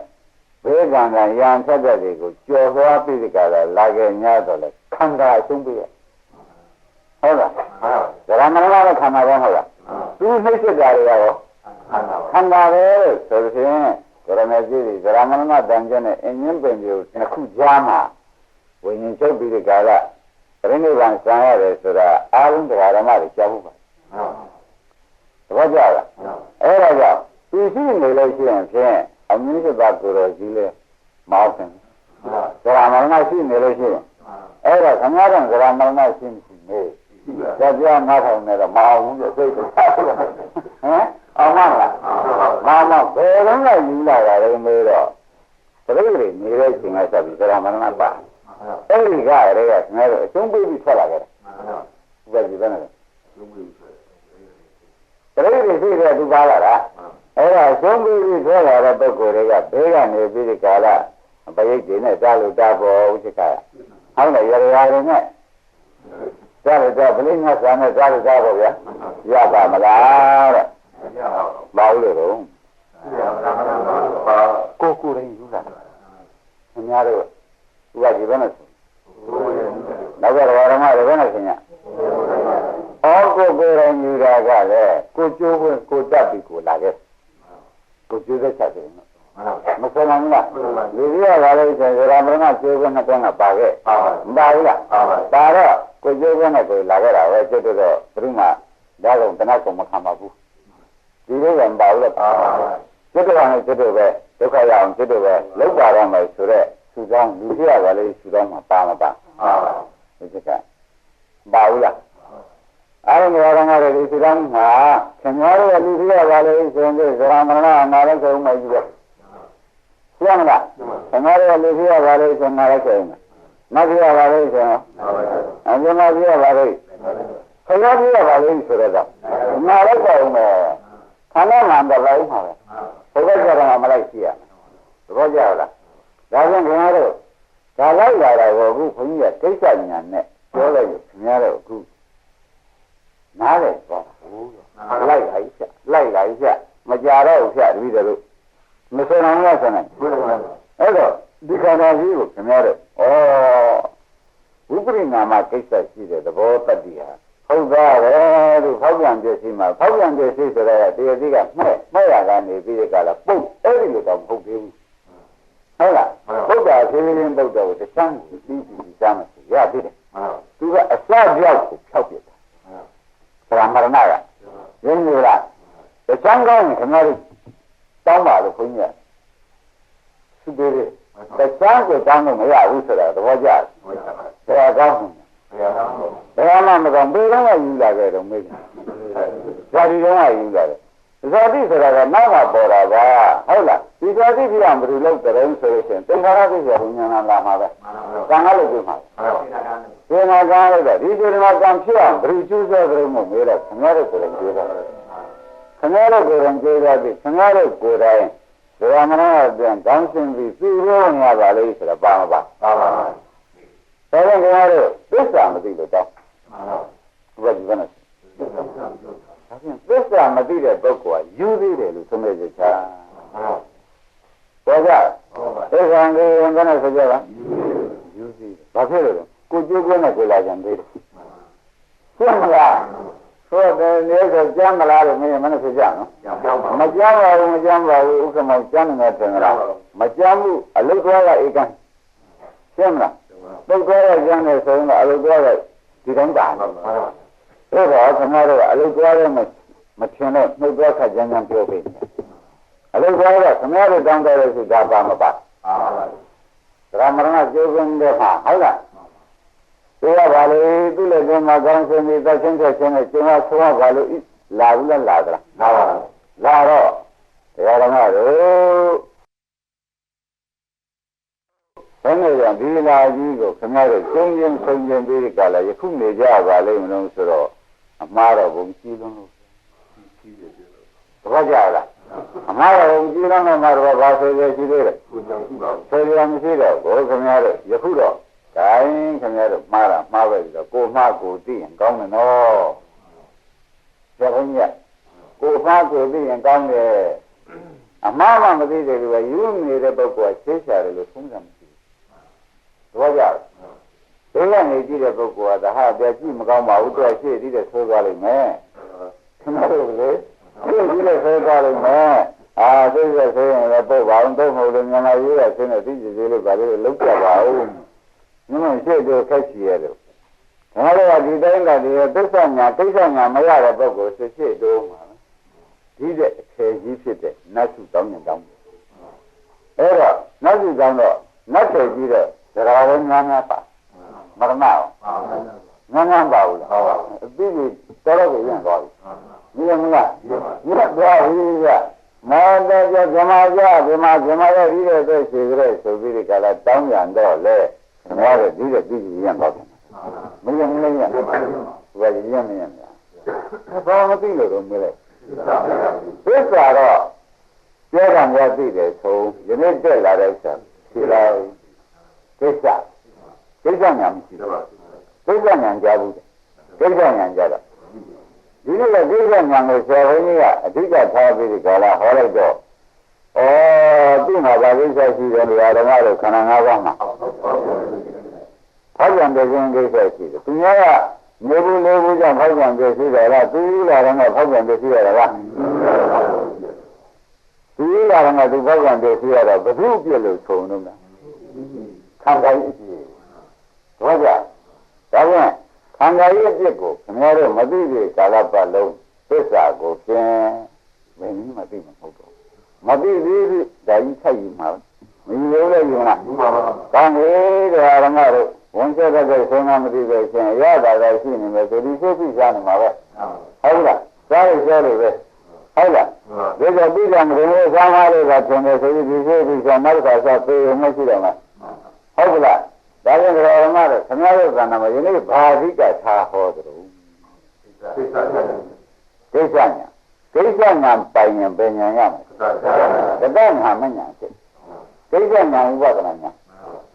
ဘေးကံကရံထက်တဲ့တွေကိုကြော်သွားပြီးဒီကလာလာခဲ့냐တော့လေခန္ဓာအဆုံးပြရဟုတ်လားသရမရဏနဲ့ခန္ဓာပဲဟုတ်လားသူနှိမ့်ဆက်တာတွေရောခန္ဓာပဲဆိုလို့ရှိရင်သရမကြီးတွေသရမရဏတန်ကျက်နဲ့အင်းင်းပင်တွေကိုနှစ်ခုကြားမှာဝိညာဉ်ချုပ်ပြီးဒီကလာပြိဋိဘံဆံရတယ်ဆိုတာအာရုံတရားဓမ္မတွေကြားဖို့ပါသဘောကျလားအဲ့ဒါကြောင့်သူရှိနေလို့ရှိရင်ဖြင့်အမြင့်ဖြစ်ပါကိုယ်တော်ကြီးလဲမအောင်ဘူးသရမရဏရှိနေလို့ရှိရင်အဲ့ဒါခင်ဗျားတို့သရမရဏရှိနေကြကြနားထောင်နေတော့မအောင်ဘူးစိတ်ကဟမ်အောင်မလားမဘယ်တော့မှယူလာတာလဲမေးတော့ပြိဋိတွေနေတဲ့ချိန်ကဆက်ပြီးသရမရဏပါအဲ့ဒီကရဲကငါတို့အဆုံးပေးပြီးထွက်လာကြတယ်ဘယ်ကြီးပဲလဲပြိဋိတွေရှိတဲ့သူပါလာတာအဲ့ဒါအဆုံးပေးပြီးထွက်လာတဲ့ပုဂ္ဂိုလ်တွေကဘေးကနေပြီးဒီကာလပရိတ်တွေနဲ့တားလို့တားပေါ်ဥစ္စာကဟုတ်တယ်ရရတွေနဲ့တားလို့တားပလိငါဆာနဲ့တားလို့တားပေါ်ဗျာရပါမလားတဲ့မဟုတ်လို့တော့ကိုရင်းယူလာခင်ဗျားတို့ဥပဒေဘယ်နဲ့နောက်ကြတော့ဓမ္မတွေဘယ်နဲ့ဆင်ရကိုယ်ရင်းယူတာကလည်းကိုကျိုးခွင့်ကိုတက်ပြီးကိုလာခဲ့ကိုကျိုးသက်ချက်တယ်မဆန်းဘူးလားလူကြီးကလာလို့ဆိုရင်ရမရဏကျိုးခွင့်နဲ့ကပါခဲ့မပါဘူးလားပါတော့ကိုကျိုးခွင့်နဲ့ကိုလာခဲ့တာပဲကျွတ်တော့ဘယ်သူမှဒါကောင်တနတ်ကောင်မခံပါဘူးဒီလိုကမပါဘူးလားကျွတ်တော့နဲ့ကျွတ်တော့ပဲဒုက္ခရအောင်ကျွတ်တော့ပဲလောက်ပါတော့မယ်ဆိုတော့သူကောင်းလူကြီးကပါလေသူကောင်းမှာပါမပါဒီကပါဘူးလားအဲ့ဒီနေရာကလည်းဒီသူကောင်းမှာခင်ဗျားတို့လူကြီးကပါလေဆိုရင်ဇရာမရဏအနာလည်းဆုံးမကြီးပဲရှင်းမလားခင်ဗျားတို့လူကြီးကပါလေဆိုရင်နားလည်းဆုံးမယ်နတ်ကြီးကပါလေဆိုရင်အကျဉ်းကြီးကပါလေခင်ဗျားကြီးကပါလေဆိုတော့နားလည်းဆုံးမယ်ခန္ဓာမှန်တော့လိုက်မှာပဲဘုရားကျတော့မလိုက်ရှိရသဘောကျလားဒါကြောင့်ခင်ဗျားတို့ဒါလိုက်လာတာကိုအခုခွန်ကြီးကကိစ္စညာနဲ့ပြောလိုက်လို့ခင်ဗျားတို့အခုနားလေတော့လိုက်လိုက်ချက်မကြတော့ဘူးဖြတ်တပည့်တို့မစနိုင်ရစနိုင်အဲ့တော့ဒီခန္ဓာကြီးကိုခင်ဗျားတို့ဝိပရိနာမကိစ္စရှိတဲ့သဘောတတ္တိဟာဟုတ်သားပဲလို့ဖောက်ပြန်ပြည့်စုံမှာဖောက်ပြန်ပြည့်စုံဆိုတော့တရားကြီးကမှဲ့ရကနေပြီးဒီကလာပုတ်အဲ့ဒီလိုတော့မဟုတ်သေးဘူးဟုတ်လားဘုရားရှင်ရင်ဘုရားကိုတချမ်းပြီးပြီးကြားမယ်ရပြီတယ်သူကအစပြောက်ကိုဖြောက်ပြတယ်သရမရဏကရင်းနေလားတချမ်းကောင်းရင်ခင်ဗျားတို့တောင်းပါလို့ခွင့်ရသူတွေတချမ်းကိုတောင်းလို့မရဘူးဆိုတာသဘောကျတယ်ဆရာကောင်းဘယ်မှမကောင်းဘယ်တော့မှယူလာခဲ့တော့မေးတယ်ဇာတိတော့ယူလာတယ် ဇာတိဆိုတာကနောက်မှပေါ်တာပါဟုတ်လားဒီဇာတိပြအောင်ဘယ်လိုလုပ်ကြလဲဆိုလို့ရှိရင်သင်္ခါရသိရဝိညာဏလာမှာပဲကံကလို့ပြောမှာဒီမှာကံလို့တော့ဒီဒီမှာကံဖြစ်အောင်ဘယ်လိုကျိုးစားကြလို့မမေးတော့ခင်ဗျားတို့ကိုယ်တိုင်ကျိုးစားခင်ဗျားတို့ကိုယ်တိုင်ကျိုးစားပြီးခင်ဗျားတို့ကိုယ်တိုင်ဒရာမနာပြန်ကောင်းရှင်းပြီးသိရောရပါလေဆိုတော့ပါမပါပါပါဒါကြောင့်ခင်ဗျားတို့သစ္စာမသိလို့တောင်းဘုရားကြီးကလည်းဒါဖြင့်သစ္စာမသိတဲ့ပုဂ္ဂိုလ်ကယူသေးတယ်လို့ဆိုနေကြချာဟုတ်ကြသစ္စာကိုဘယ်နဲ့ဆိုကြပါယူသေးတယ်ဘာဖြစ်လို့လဲကိုကျိုးကွင်းနဲ့ကိုလာကြံသေးတယ်ရှင်းမလားဆိုတော့နေဆိုကြမ်းမလားလို့မင်းမနဲ့ဆိုကြနော်မကြမ်းပါဘူးမကြမ်းပါဘူးဥက္ကမောကျမ်းနေတယ်လားမကြမ်းဘူးအလုတ်သွားကဧကန်ရှင်းမလားပုတ်သွားကကျမ်းနေဆိုရင်အလုတ်သွားကဒီတိုင်းတာတော့ခင်ဗျားတို့အလုတ်သွားရဲမထင်တော့နှုတ်သွားခတ်ကြမ်းကြမ်းပြောပေးတယ်အလုတ်သွားကခင်ဗျားတို့တောင်းတယ်ဆိုဒါပါမပါသရမရဏကျိုးကွင်းတဲ့ဟာဟုတ်လားပြောရပါလေသူ့လက်ထဲမှာကောင်းစင်ပြီးသတ်ချင်းချက်ချင်းနဲ့ကျုံရဆိုးရပါလို့လာဘူးလားလာသလားလာပါလာတော့တရားဓမ္မတို့ဘယ်နဲ့ကြောင့်ဒီလာကြီးကိုခင်ဗျားတို့ကျုံချင်းဆုံးချင်းပြီးကြလားယခုနေကြပါလိမ့်မလို့ဆိုတော့အမှားတော့ဘုံကြီးလုံးလို့တော့ကြလားအမှားတော့ဘုံကြီးလုံးတော့မှတော့ဘာဆိုရရှိသေးလဲဆိုရမရှိတော့ဘုခင်ဗျားတို့ယခုတော့တိုင်းခင်ဗျားတို့မှားတာမှားပဲဆိုတော့ကိုမှားကိုသိရင်ကောင်းမယ်နော်ဆရာကြီးကကိုမှားကိုသိရင်ကောင်းတယ်အမှားမှမသိတယ်လို့ပဲယူနေတဲ့ပုဂ္ဂိုလ်ကရှင်းရှာတယ်လို့သုံးတယ်မရှိဘူးတော့ကြဒီကနေကြည့်တဲ့ပုဂ္ဂိုလ်ကဒါဟာပြကြည့်မကောင်းပါဘူးတော့ရှေ့ပြီးတဲ့ဆိုးသွားလိမ့်မယ်ခင်ဗျားတို့လေရှေ့ပြီးတဲ့ဆိုးသွားလိမ့်မယ်သိရဆိုရင်လည်းပုတ်ပါအောင်တော့မဟုတ်လို့မြန်မာရေးရဆင်းတဲ့သိကြသေးလို့ဗာလေးလုံးကြပါဦးမြင်ရှေ့တို့ခက်ချီရတယ်။ဒါတော့ဒီတိုင်းကဒီသစ္စာညာကိစ္စညာမရတဲ့ပုဂ္ဂိုလ်ရှေ့တို့မှာဒီတဲ့အခြေကြီးဖြစ်တဲ့နတ်စုတောင်းရင်တောင်းတယ်။အဲ့တော့နတ်စုတောင်းတော့နတ်တွေကြီးတော့ဇရာလည်းများများပါမရဏရောများပါဘူးလား။အပြီးပြီးတော်တော်ကိုရန်သွားပြီ။မြင်မလား။မြတ်သွားပြီကမောတကြဓမ္မကြဓမ္မရဲ့ဒီတဲ့အတွက်ရှိကြတဲ့ဆိုပြီးဒီကလာတောင်းရန်တော့လေခင်ဗျားတို့ဒီတဲ့ပြည်ကြီးရန်တော့တယ်မရမလဲရဘယ်ရရမရများဘာမသိလို့တော့မလဲသစ္စာတော့ပြောတာများသိတယ်ဆိုယနေ့တက်လာတဲ့ဆက်ဖြေလိုက်ကိစ္စညာမရှိဘူးကိစ္စညာကြားဘူးကိစ္စညာကြားတော့ဒီနေ့ကကိစ္စညာကိုဆရာဘုန်းကြီးကအဓိကထားပြီးဒီကလာဟောလိုက်တော့သူ့မှာဗာကိစ္စရှိတယ်နေရာဓမ္မတို့ခန္ဓာ၅ပါးမှာဖောက်ပြန်တဲ့ခြင်းကိစ္စရှိတယ်သူများကနေဘူးကြောင့်ဖောက်ပြန်တဲ့ရှိတယ်လားသူလာတော့ဖောက်ပြန်တဲ့ရှိရတယ်လားသူလာတော့သူဖောက်ပြန်တဲ့ရှိရတော့ဘုသူပြည့်လို့ဆုံးတော့လားခန္ဓာကြီးအပြည့်တော့ကြဒါပြန်ခန္ဓာကြီးအပြည့်ကိုခင်ဗျားတို့မသိသေးကာလပတ်လုံးသစ္စာကိုဖြင့်မင်းမသိမှာမဟုတ်တော့မသိသေးဘူးဒါကြီးထိုက်ယူမှာမယူလို့လည်းယူလားကောင်းပြီတရားဓမ္မတို့ဝန်ချက်တဲ့ဆုံးမမသိပဲရှင်ရတာလည်းရှိနေမယ်ဆိုဒီစိတ်ဖြစ်ရှားနေမှာပဲဟုတ်လားစားရရှားလို့ပဲဟုတ်လားဒီကပြည်ကမလို့စားမလို့ကထင်တယ်ဆိုပြီးဒီစိတ်ဖြစ်ရှားနောက်တစ်ခါစားပေးရင်မရှိတော့မှာဟုတ်လားဒါပြန်တရားဓမ္မတို့ခင်ဗျားတို့ကဏ္ဍမှာယနေ့ဘာဓိကထားဟောတယ်ကိစ္စညာပိုင်ရင်ပင်ညာရမယ်ကတ္တညာမညာဖြစ်ကိစ္စညာဥပဒနာညာ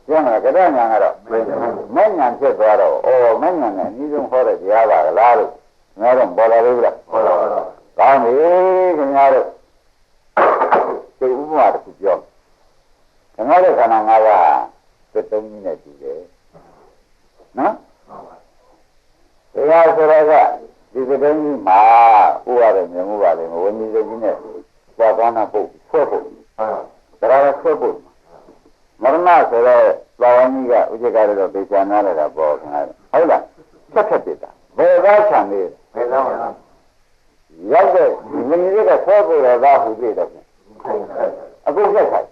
ကျန်တယ်ကတ္တညာကတော့မညာဖြစ်သွားတော့မညာနဲ့အနည်းဆုံးဟောတဲ့တရားပါလားလို့ငါတော့ပေါ်လာလို့လားပေါ်လာပါကောင်းပြီခင်ဗျားတို့ဒီဥပမာတစ်ခုပြောခင်ဗျားတို့ခန္ဓာ၅ပါးသက်သုံးနည်းနဲ့တူတယ်နော်တရားဆိုတော့ကဒီကတုံးကြီးမှာဥရတဲ့မြင်မှုပါလေဝိနည်းကြီးနဲ့ပွားကောင်းတာပုတ်ဆွဲဖို့ဒါရဆွဲဖို့မရဏဆိုတော့သာဝဏီကဥစ္စေကရတော့ဒေချာနာလည်းတာပေါ့ခင်ဗျာဟုတ်လားဆက်ထက်ပြတာဘယ်ကားဆံနေဘယ်ကားရောက်တဲ့ဒီဝိနည်းကဆွဲဖို့တော့သာဟုပြည့်တော့အခုဆက်ခိုင်း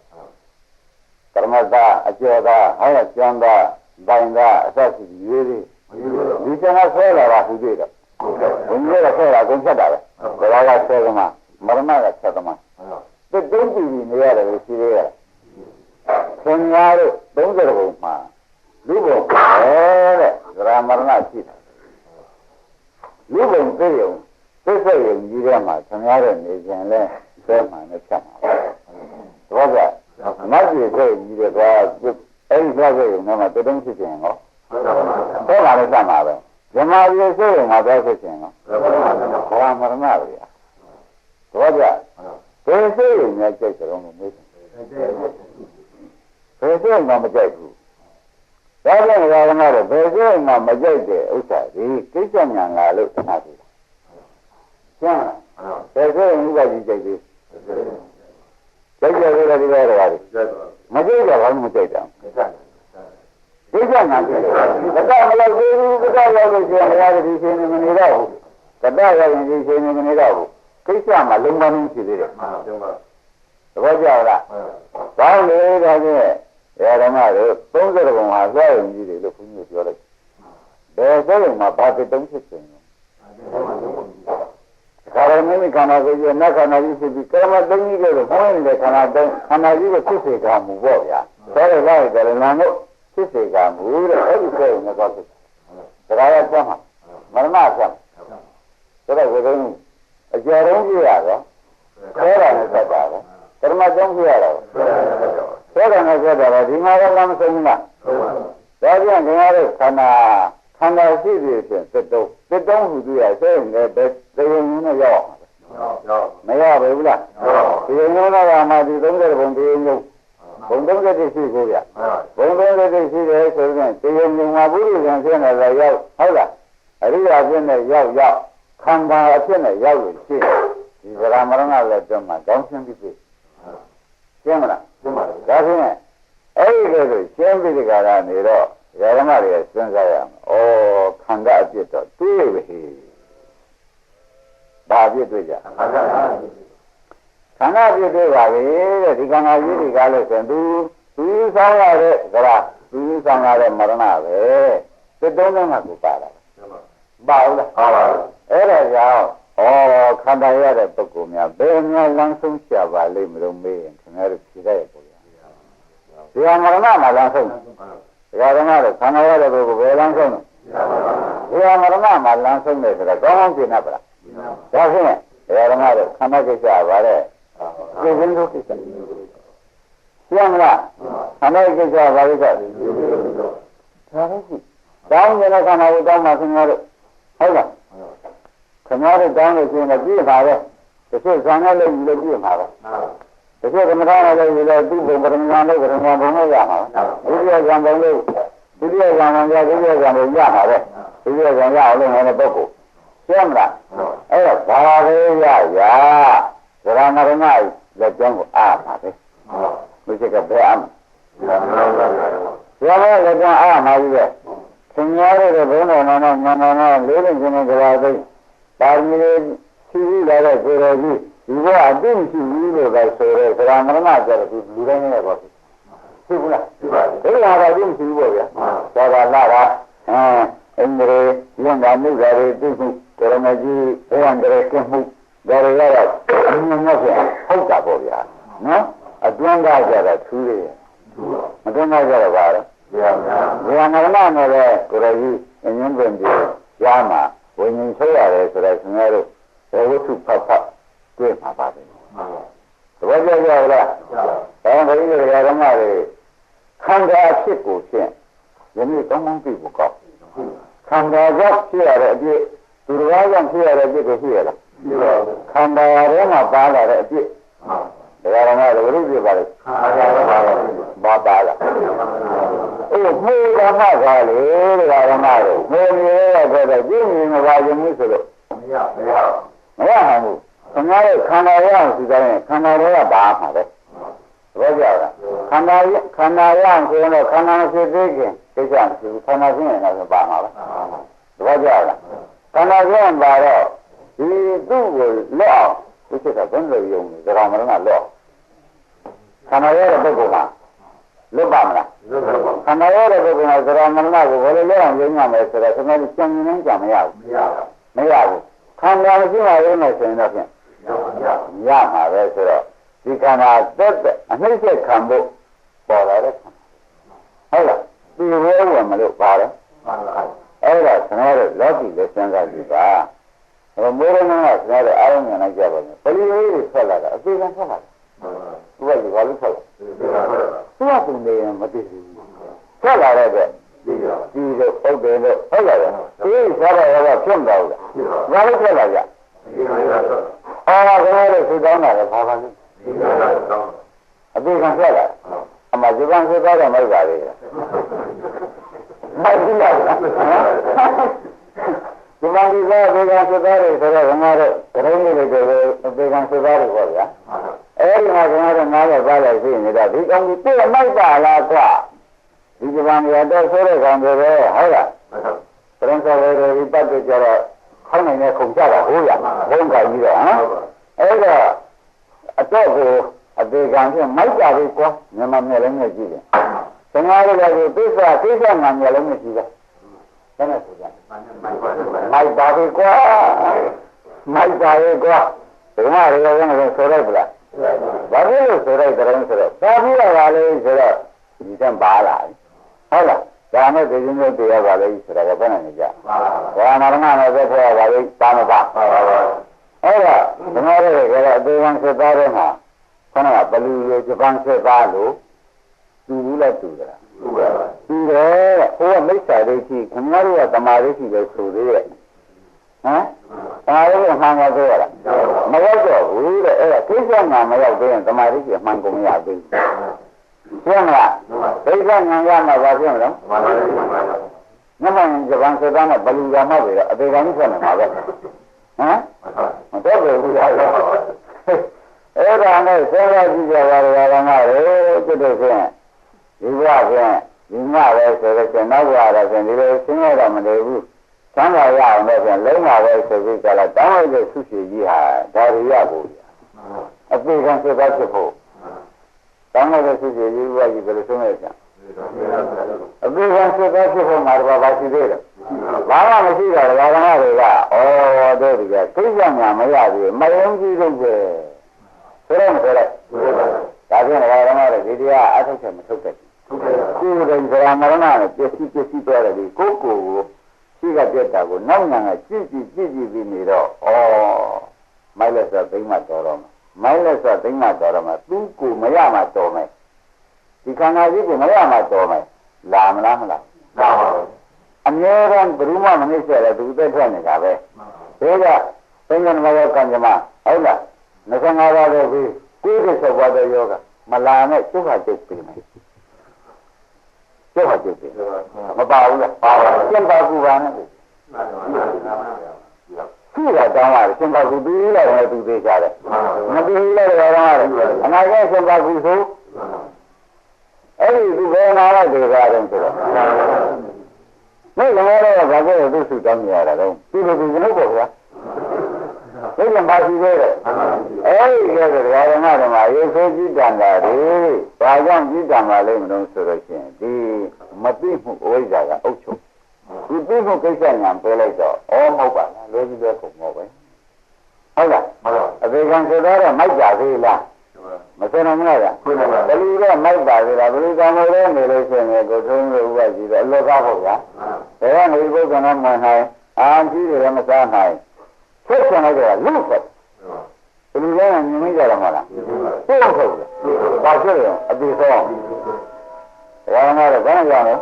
ကရမသာအကျော်သာဟောရကျမ်းသာဗိုင်သာအသက်ရှိရေးသေးဒီကျန်ကဆွဲလာတာဟုပြည့်တော့ဘုံကြီးကဆွဲတာကုန်ချက်တာပဲဒါကဆွဲကမှ မရဏကဆက်သမားတစ်တုံးပြည်နေရတယ်လို့ရှိသေးတယ်ခင်ဗျားတို့30ဘုံမှာလူဘုံတဲ့သရမရဏရှိတယ်လူဘုံသိရုံသိစိတ်ရုံကြီးထဲမှာခင်ဗျားတို့နေခြင်းလဲဆဲမှန်နဲ့ဖြတ်မှာတော့ကမတ်ကြီးစိတ်ကြီးတဲ့ကွာအဲ့ဒီသွားစိတ်ရုံနဲ့မှတစ်တုံးဖြစ်ခြင်းဟောတော့ပါလေစမှာပဲဇမားကြီးစိတ်ရုံမှာသွားဖြစ်ခြင်းဟောဘာမရဏပဲတော့ကြဘယ်စိတ်ရုံနဲ့ကြိုက်ကြတော့မမေးဘူးဘယ်စိတ်မှမကြိုက်ဘူးဒါကြောင့်ဘာမှတော့ဘယ်စိတ်မှမကြိုက်တဲ့ဥစ္စာဒီကိစ္စညာလာလို့သနာပြီကျန်ဘယ်စိတ်ဥပ္ပါကြီးကြိုက်သေးကြိုက်ကြရတဲ့ဒီလိုတွေမကြိုက်တော့ဘာမှမကြိုက်တာကိစ္စညာပြီကတမလို့သေးဘူးကတရောက်လို့ကျန်ရတဲ့ဒီရှင်နေမနေတော့ဘူးကတရောက်ရင်ဒီရှင်နေမနေတော့ဘူးကိစ္စမှာလုံးဝမရှိသေးတယ်သဘောကျလားကောင်းလေဒါဖြင့်ဓမ္မတို့30ဘုံဟာစွဲရင်ကြီးတယ်လို့ဘုန်းကြီးပြောလိုက်ဘယ်စွဲရင်မှာဘာတစ်တုံးဖြစ်ခြင်းလဲခါရမင်းခန္ဓာကိုယ်ရဲ့နတ်ခန္ဓာကြီးဖြစ်ပြီးကမ္မတုံးကြီးလို့ဘုန်းကြီးတဲ့ခန္ဓာတုံးခန္ဓာကြီးကိုဖြစ်စေကမူပေါ့ဗျာဆိုတော့ဒါကလည်းနာလို့ဖြစ်စေကမူတဲ့အဲ့ဒီစွဲရင်တော့ဖြစ်ဒါရပြမှာမရဏပြဆိုတော့ဝိသုန်းအကျော်တုံးကြီးရတော့ခဲတာနဲ့သက်တာပဲဓမ္မတုံးကြီးရတော့ဆိုတော့နဲ့ဆက်တာဒီမှာလည်းမဆုံးဘူးလားဒါကြောင့်ခင်ဗျားတို့ခန္ဓာရှိပြီဖြင့်တစ်တုံးဟူသူရဆိုရင်လည်းသေရင်နဲ့ရောက်အောင်မရဘူးလားသေရင်တော့မှဒီ30ဘုံသေရင်ဘုံ30ရှိကိုဗျဘုံ30ရှိတယ်ဆိုရင်သေရင်မှာပုရိသံဖြစ်နေတော့ရောက်ဟုတ်လားအရိယာဖြစ်နေရောက်ခန္ဓာအဖြစ်နဲ့ရောက်လို့ရှိဒီဗရာမရဏလည်းတော့မှကောင်းရှင်းပြီးပြီရှင်းမလားရှင်းပါပြီဒါဖြင့်အဲ့ဒီလိုရှင်းပြီးဒီကရာနေတော့ဓမ္မတွေစဉ်းစားရမယ်ဩခန္ဓာအပြစ်တော့တွေ့ပြီဘာအပြစ်တွေ့ကြခန္ဓာအပြစ်တွေ့ပါလေတဲ့ဒီခန္ဓာကြီးတွေကလည်းဆိုသူဆောင်ရတဲ့ကရာသူဆောင်ရတဲ့မရဏပဲတစ်တုံးနဲ့မှကိုပါတာပါဘူးလားပါပါအဲ့ဒါကြောင့်ခန္ဓာရတဲ့ပုဂ္ဂိုလ်များဘယ်များလမ်းဆုံးချပါလိမ့်မလို့မေးရင်ခင်ဗျားတို့ဖြေရရဲ့ပုံရဒီဟာမရဏမှာလမ်းဆုံးဒီဟာဓမ္မတို့ခန္ဓာရတဲ့ပုဂ္ဂိုလ်ဘယ်လမ်းဆုံးလဲဒီဟာမရဏမှာလမ်းဆုံးတယ်ဆိုတော့ကောင်းကောင်းသိနေပါလားဒါဖြင့်ဒီဟာဓမ္မတို့ခန္ဓာကိစ္စပါတဲ့သိခြင်းတို့ကိစ္စရှင်းမလားခန္ဓာကိစ္စပါလိမ့်ဆိုဒါလည်းရှိတောင်းနေတဲ့ခန္ဓာကိုတောင်းမှခင်ဗျားတို့ဟုတ်လားခင်ဗျားတို့တောင်းလို့ရှိရင်ပြည့်ပါပဲတချို့ဇာနဲ့လည်းယူလို့ပြည့်ပါပဲတချို့ကမ္မထာနဲ့လည်းယူလို့သူ့ဘုံပရမညာလို့ပရမညာဘုံလို့ရမှာဒုတိယဇာဘုံလို့ဒုတိယဇာမှာရဒုတိယဇာဘုံရမှာပဲဒုတိယဇာရအောင်လို့နေတဲ့ပုဂ္ဂိုလ်ရှင်းမလားအဲ့တော့ဘာပဲရရသရမရဏလက်ကြောင်းကိုအားပါပဲလူချက်ကဘယ်အားရပါလက်ကြောင်းအားမှာကြီးပဲခင်ဗျားတို့ဘုံတော်နာနာနာလေးလုံးချင်းကြပါသိပါရမီရှိလာတဲ့ကိုယ်တော်ကြီးဒီကအတိမရှိဘူးလို့ပဲဆိုရဲသရမရဏကြတော့ဒီလူတိုင်းနဲ့ပေါ့သိဘူးလားသိပါတယ်ဒါကတော့အတိမရှိဘူးပေါ့ဗျာသာသာလာတာအင်းတွေလင်္ကာမှုတွေသိမှုကရမကြီးဘဝန္တရေကမှုဒါတွေကတော့အမြင်နဲ့ဆိုဟုတ်တာပေါ့ဗျာနော်အတွန်းကားကြတာထူးတယ်မတွန်းကားကြတော့ပါတော့ဗျာဗျာမရဏနဲ့ပဲကိုယ်တော်ကြီးအငင်းပင်ပြီးရမှာဝိညာဉ်ထုတ်ရတယ်ဆိုတော့ခင်ဗျားတို့ဘယ်ဝတ္ထုဖတ်တွေ့မှာပါပဲသဘောကျကြလားဒါကြောင့်ဒီလိုဓမ္မတွေခန္ဓာအဖြစ်ကိုဖြင့်ယနေ့ကောင်းကောင်းသိဖို့ကောင်းခန္ဓာကြောင့်ဖြစ်ရတဲ့အပြစ်သူတော်ကြောင့်ဖြစ်ရတဲ့အပြစ်ကိုရှိရလားရှိပါဘူးခန္ဓာထဲမှာပါလာတဲ့အပြစ်ဒါကဓမ္မတွေဘယ်လိုပြပါလဲခန္ဓာထဲမှာပါလာအေးမေဓမ္မကလေဒါဓမ္မတွေမေမြေရတော့ပြင်းနေမပါခြင်းမှုဆိုလို့မရနိုင်ဘူးခင်ဗျားတို့ခန္ဓာရအောင်စီတိုင်းခန္ဓာတွေကပါမှာပဲသဘောကျလားခန္ဓာရအောင်ဆိုရင်တော့ခန္ဓာမရှိသေးခင်သိကြမရှိဘူးခန္ဓာရှိရင်တော့ပါမှာပဲသဘောကျလားခန္ဓာရှိရင်ပါတော့ဒီသူ့ကိုလော့အောင်ဒီစိတ်ကဘယ်လိုယုံလဲဒါကမရဏလော့ခန္ဓာရတဲ့ပုဂ္ဂိုလ်မှာလွတ်ပါမလားခန္ဓာရတဲ့ပုဂ္ဂိုလ်ကသရမရဏကိုဘယ်လိုလဲအောင်ယုံရမယ်ဆိုတော့ခင်ဗျားတို့ကြံနေကြမရဘူးမရဘူးခန္ဓာမရှိမှရုံးနေဆိုရင်တော့ဖြင့် ရမှာပဲဆိုတော့ဒီခန္ဓာတက်အနှိမ့်ဆက်ခံဖို့ပေါ်လာတဲ့ခန္ဓာဟုတ်လားဒီဝဲဝင်မလို့ပါတယ်အဲ့ဒါခဏတော့လောကီလက်ဆန်းစားကြည့်ပါမိုးရင်းကခဏတော့အားလုံးမြင်လိုက်ကြပါမယ်ပလီလေးတွေဆက်လာတာအသေးကဆက်လာတာသူကဒီဘာလို့ဆက်လာသူကသူနေရင်မသိဘူးဆက်လာတဲ့အတွက်ဒီလိုပုတ်တယ်လို့ဟုတ်လားဒီစားတော့ဖြစ်တော့ဘာလို့ဆက်လာကြအော်ခဏတော့သူတောင်းတာလည်းဘာပါလဲအသေးကဆက်လာအမှဒီကံဆက်တော့မိုက်ပါလေမိုက်ပြီလားဒီမှာဒီကဘေကံစစ်သားတွေဆိုတော့ငါတို့ဂရုံးလေးတွေကိုဘေကံစစ်သားတွေပေါ့ဗျာအဲဒီမှာကျွန်တော်တို့နားရပါလိုက်ရှိနေတာဒီကောင်ကြီးပြည့်မိုက်ပါလားကွာဒီကံရတော့ဆိုတဲ့ကောင်တွေပဲဟုတ်လားပရံစောတွေဒီပတ်တွေကြတော့ခေါင်းနိုင်နဲ့ခုန်ကြတာဟုတ်ရဘုံကကြီးတော့ဟမ်အဲ့တော့အတော့ကိုအပေကံဖြင့်မိုက်ပါပြီကွာမြန်မာမျက်လုံးနဲ့ကြည့်တယ်ကျွန်တော်တို့လည်းသိစ္စာငါမျက်လုံးနဲ့ကြည့်တယ်ဘယ်နဲ့ဆိုကြမိုက်ပါပြီကွာမိုက်ပါပြီကွာဒီမှာရေရောင်းလို့ဆိုရိုက်ပလားဘာလို့ဆိုရိုက်တယ်ဆိုတော့ပါပြီးတော့ပါလေဆိုတော့ဒီတန်းပါလာဟုတ်လားဒါနဲ့ဒီချင်းတို့တရားပါလေဆိုတော့ဘယ်နဲ့ကြဘာနာမနဲ့ပဲထွက်ရပါလေပါမပါအဲ့ဒါကျွန်တော်တို့ကတော့အသေးခံစစ်သားတွေမှာခဏကဘလူလိုဂျပန်စစ်သားလို့တူဘူးလားတူတယ်တူတယ်ဟိုကမိစ္ဆာဒိဋ္ဌိခင်ဗျားတို့ကသမာဓိရှိပဲဆိုသေးရဲ့ဟမ်သမာဓိကမှန်ပါသေးရလားမရောက်တော့ဘူးတဲ့အဲ့ဒါကိစ္စညာမရောက်သေးရင်သမာဓိကအမှန်ကုန်မရသေးဘူးရှင်းမလားကိစ္စညာရမှာပါရှင်းမလားမှန်ပါဘူးဂျပန်စစ်သားနဲ့ဘလူကမှပဲအပေကံကြီးထွက်နေမှာပဲဟမ်မတော်ဘူးလားအဲ့ဒါနဲ့ဆက်ရကြည့်ကြပါရတာငါတို့ကျွတ်တဲ့ဖြင့်ဒီဘဖြင့်ဒီငါပဲဆိုတော့ကျွန်တော်ကတော့ဖြင့်ဒီလိုရှင်းရတော့မနေဘူးသံဃာရအောင်တော့ဖြင့်လုံးပါပဲဆိုပြီးကြလားတောင်းလိုက်တဲ့ဆုရှိကြီးဟာဒါရီရဖို့အပေကံစစ်သားဖြစ်ဖို့တောင်းလိုက်တဲ့ဆုရှိကြီးကကြီးဘယ်လိုဆုံးရကြအပေကံစစ်သားဖြစ်ဖို့မှာတော့ဘာရှိသေးလဲဘာမှမရှိတော့ဓမ္မတွေကတို့ဒီကသိစ္စာညာမရဘူးမယုံကြည်လို့ပဲဆိုတော့မဆိုတော့ဒါဖြင့်ဓမ္မတွေဒီတရားအထုတ်ချက်မထုတ်တတ်ဘူးကိုယ်တိုင်ဗราမရဏနဲ့ပျက်စီးသွားတယ်ဒီကိုရှိကပြတ်တာကိုနောက်ညာကကြည့်ပြီးနေတော့မိုက်လက်ဆိုသိမ့်မှတော်တော့မိုက်လက်ဆိုသိမ့်မှတော်တော့မှသူ့ကိုမရမှတော်မယ်ဒီခန္ဓာကြီးကိုမရမှတော်မယ်လာမလားလာပါဘူးအမြဲတမ်းဘယ်သူမှမနှိမ့်ဆက်လဲသူသက်ထွက်နေတာပဲဒါကသင်္ကန်းမယောကံကြမဟုတ်လား25ပါးတော့ပြီးကိုယ်တည်းဆက်သွားတဲ့ယောဂမလာနဲ့ကျုပ်ဟာကျုပ်ပြင်မယ်ကျုပ်ဟာကျုပ်ပြင်မပါဘူးလားပါပါကျင့်ပါကူပါနဲ့သူ့ကတောင်းရတယ်ကျင့်ပါကူပြီးလိုက်တယ်သူသေးကြတယ်မပြီးလိုက်တော့အနာဂတ်ကျင့်ပါကူဆိုအဲ့ဒီဒီဘယ်နာလိုက်ကြတာတုန်းဆိုတော့နေ့ကလည်းဘာကြောင့်သူ့စုတောင်းနေရတာတော့သူ့လိုသူကျွန်ုပ်ပေါ့ဗျာဒီကဘာရှိသေးလဲအဲ့ဒီကဲဆိုတော့ဓမ္မဓမ္မရေဆိုးကြည့်တန်တာတွေဘာကြောင့်ကြည့်တန်ပါလိမ့်မလို့ဆိုတော့ရှင်ဒီမသိမှုအဝိဇ္ဇာကအုပ်ချုပ်ဒီသိမှုကိစ္စညာပြောလိုက်တော့မဟုတ်ပါလားလောကီတဲ့ကုန်တော့ပဲဟုတ်လားအပေကံဆိုတော့မိုက်ပါသေးလားမစနိုင်ဘူးလားဘယ်လိုလဲမိုက်ပါသေးလားဘယ်လိုကံလို့လဲနေလို့ရှိရင်ကိုထုံးလို့ဥပ္ပစီတော့အလောကဟုတ်လားဒါကနေဘုရားကမမှန်နိုင်အာကြီးတယ်မစားနိုင်ဆက်ဆံလိုက်တော့လူ့ဆက်ဘယ်လိုလဲမြင်မိကြတော့မလားဟုတ်ဟုတ်ပါဖြစ်ရင်အပြေဆုံးဒါမှတော့ဘာကြောင့်လဲ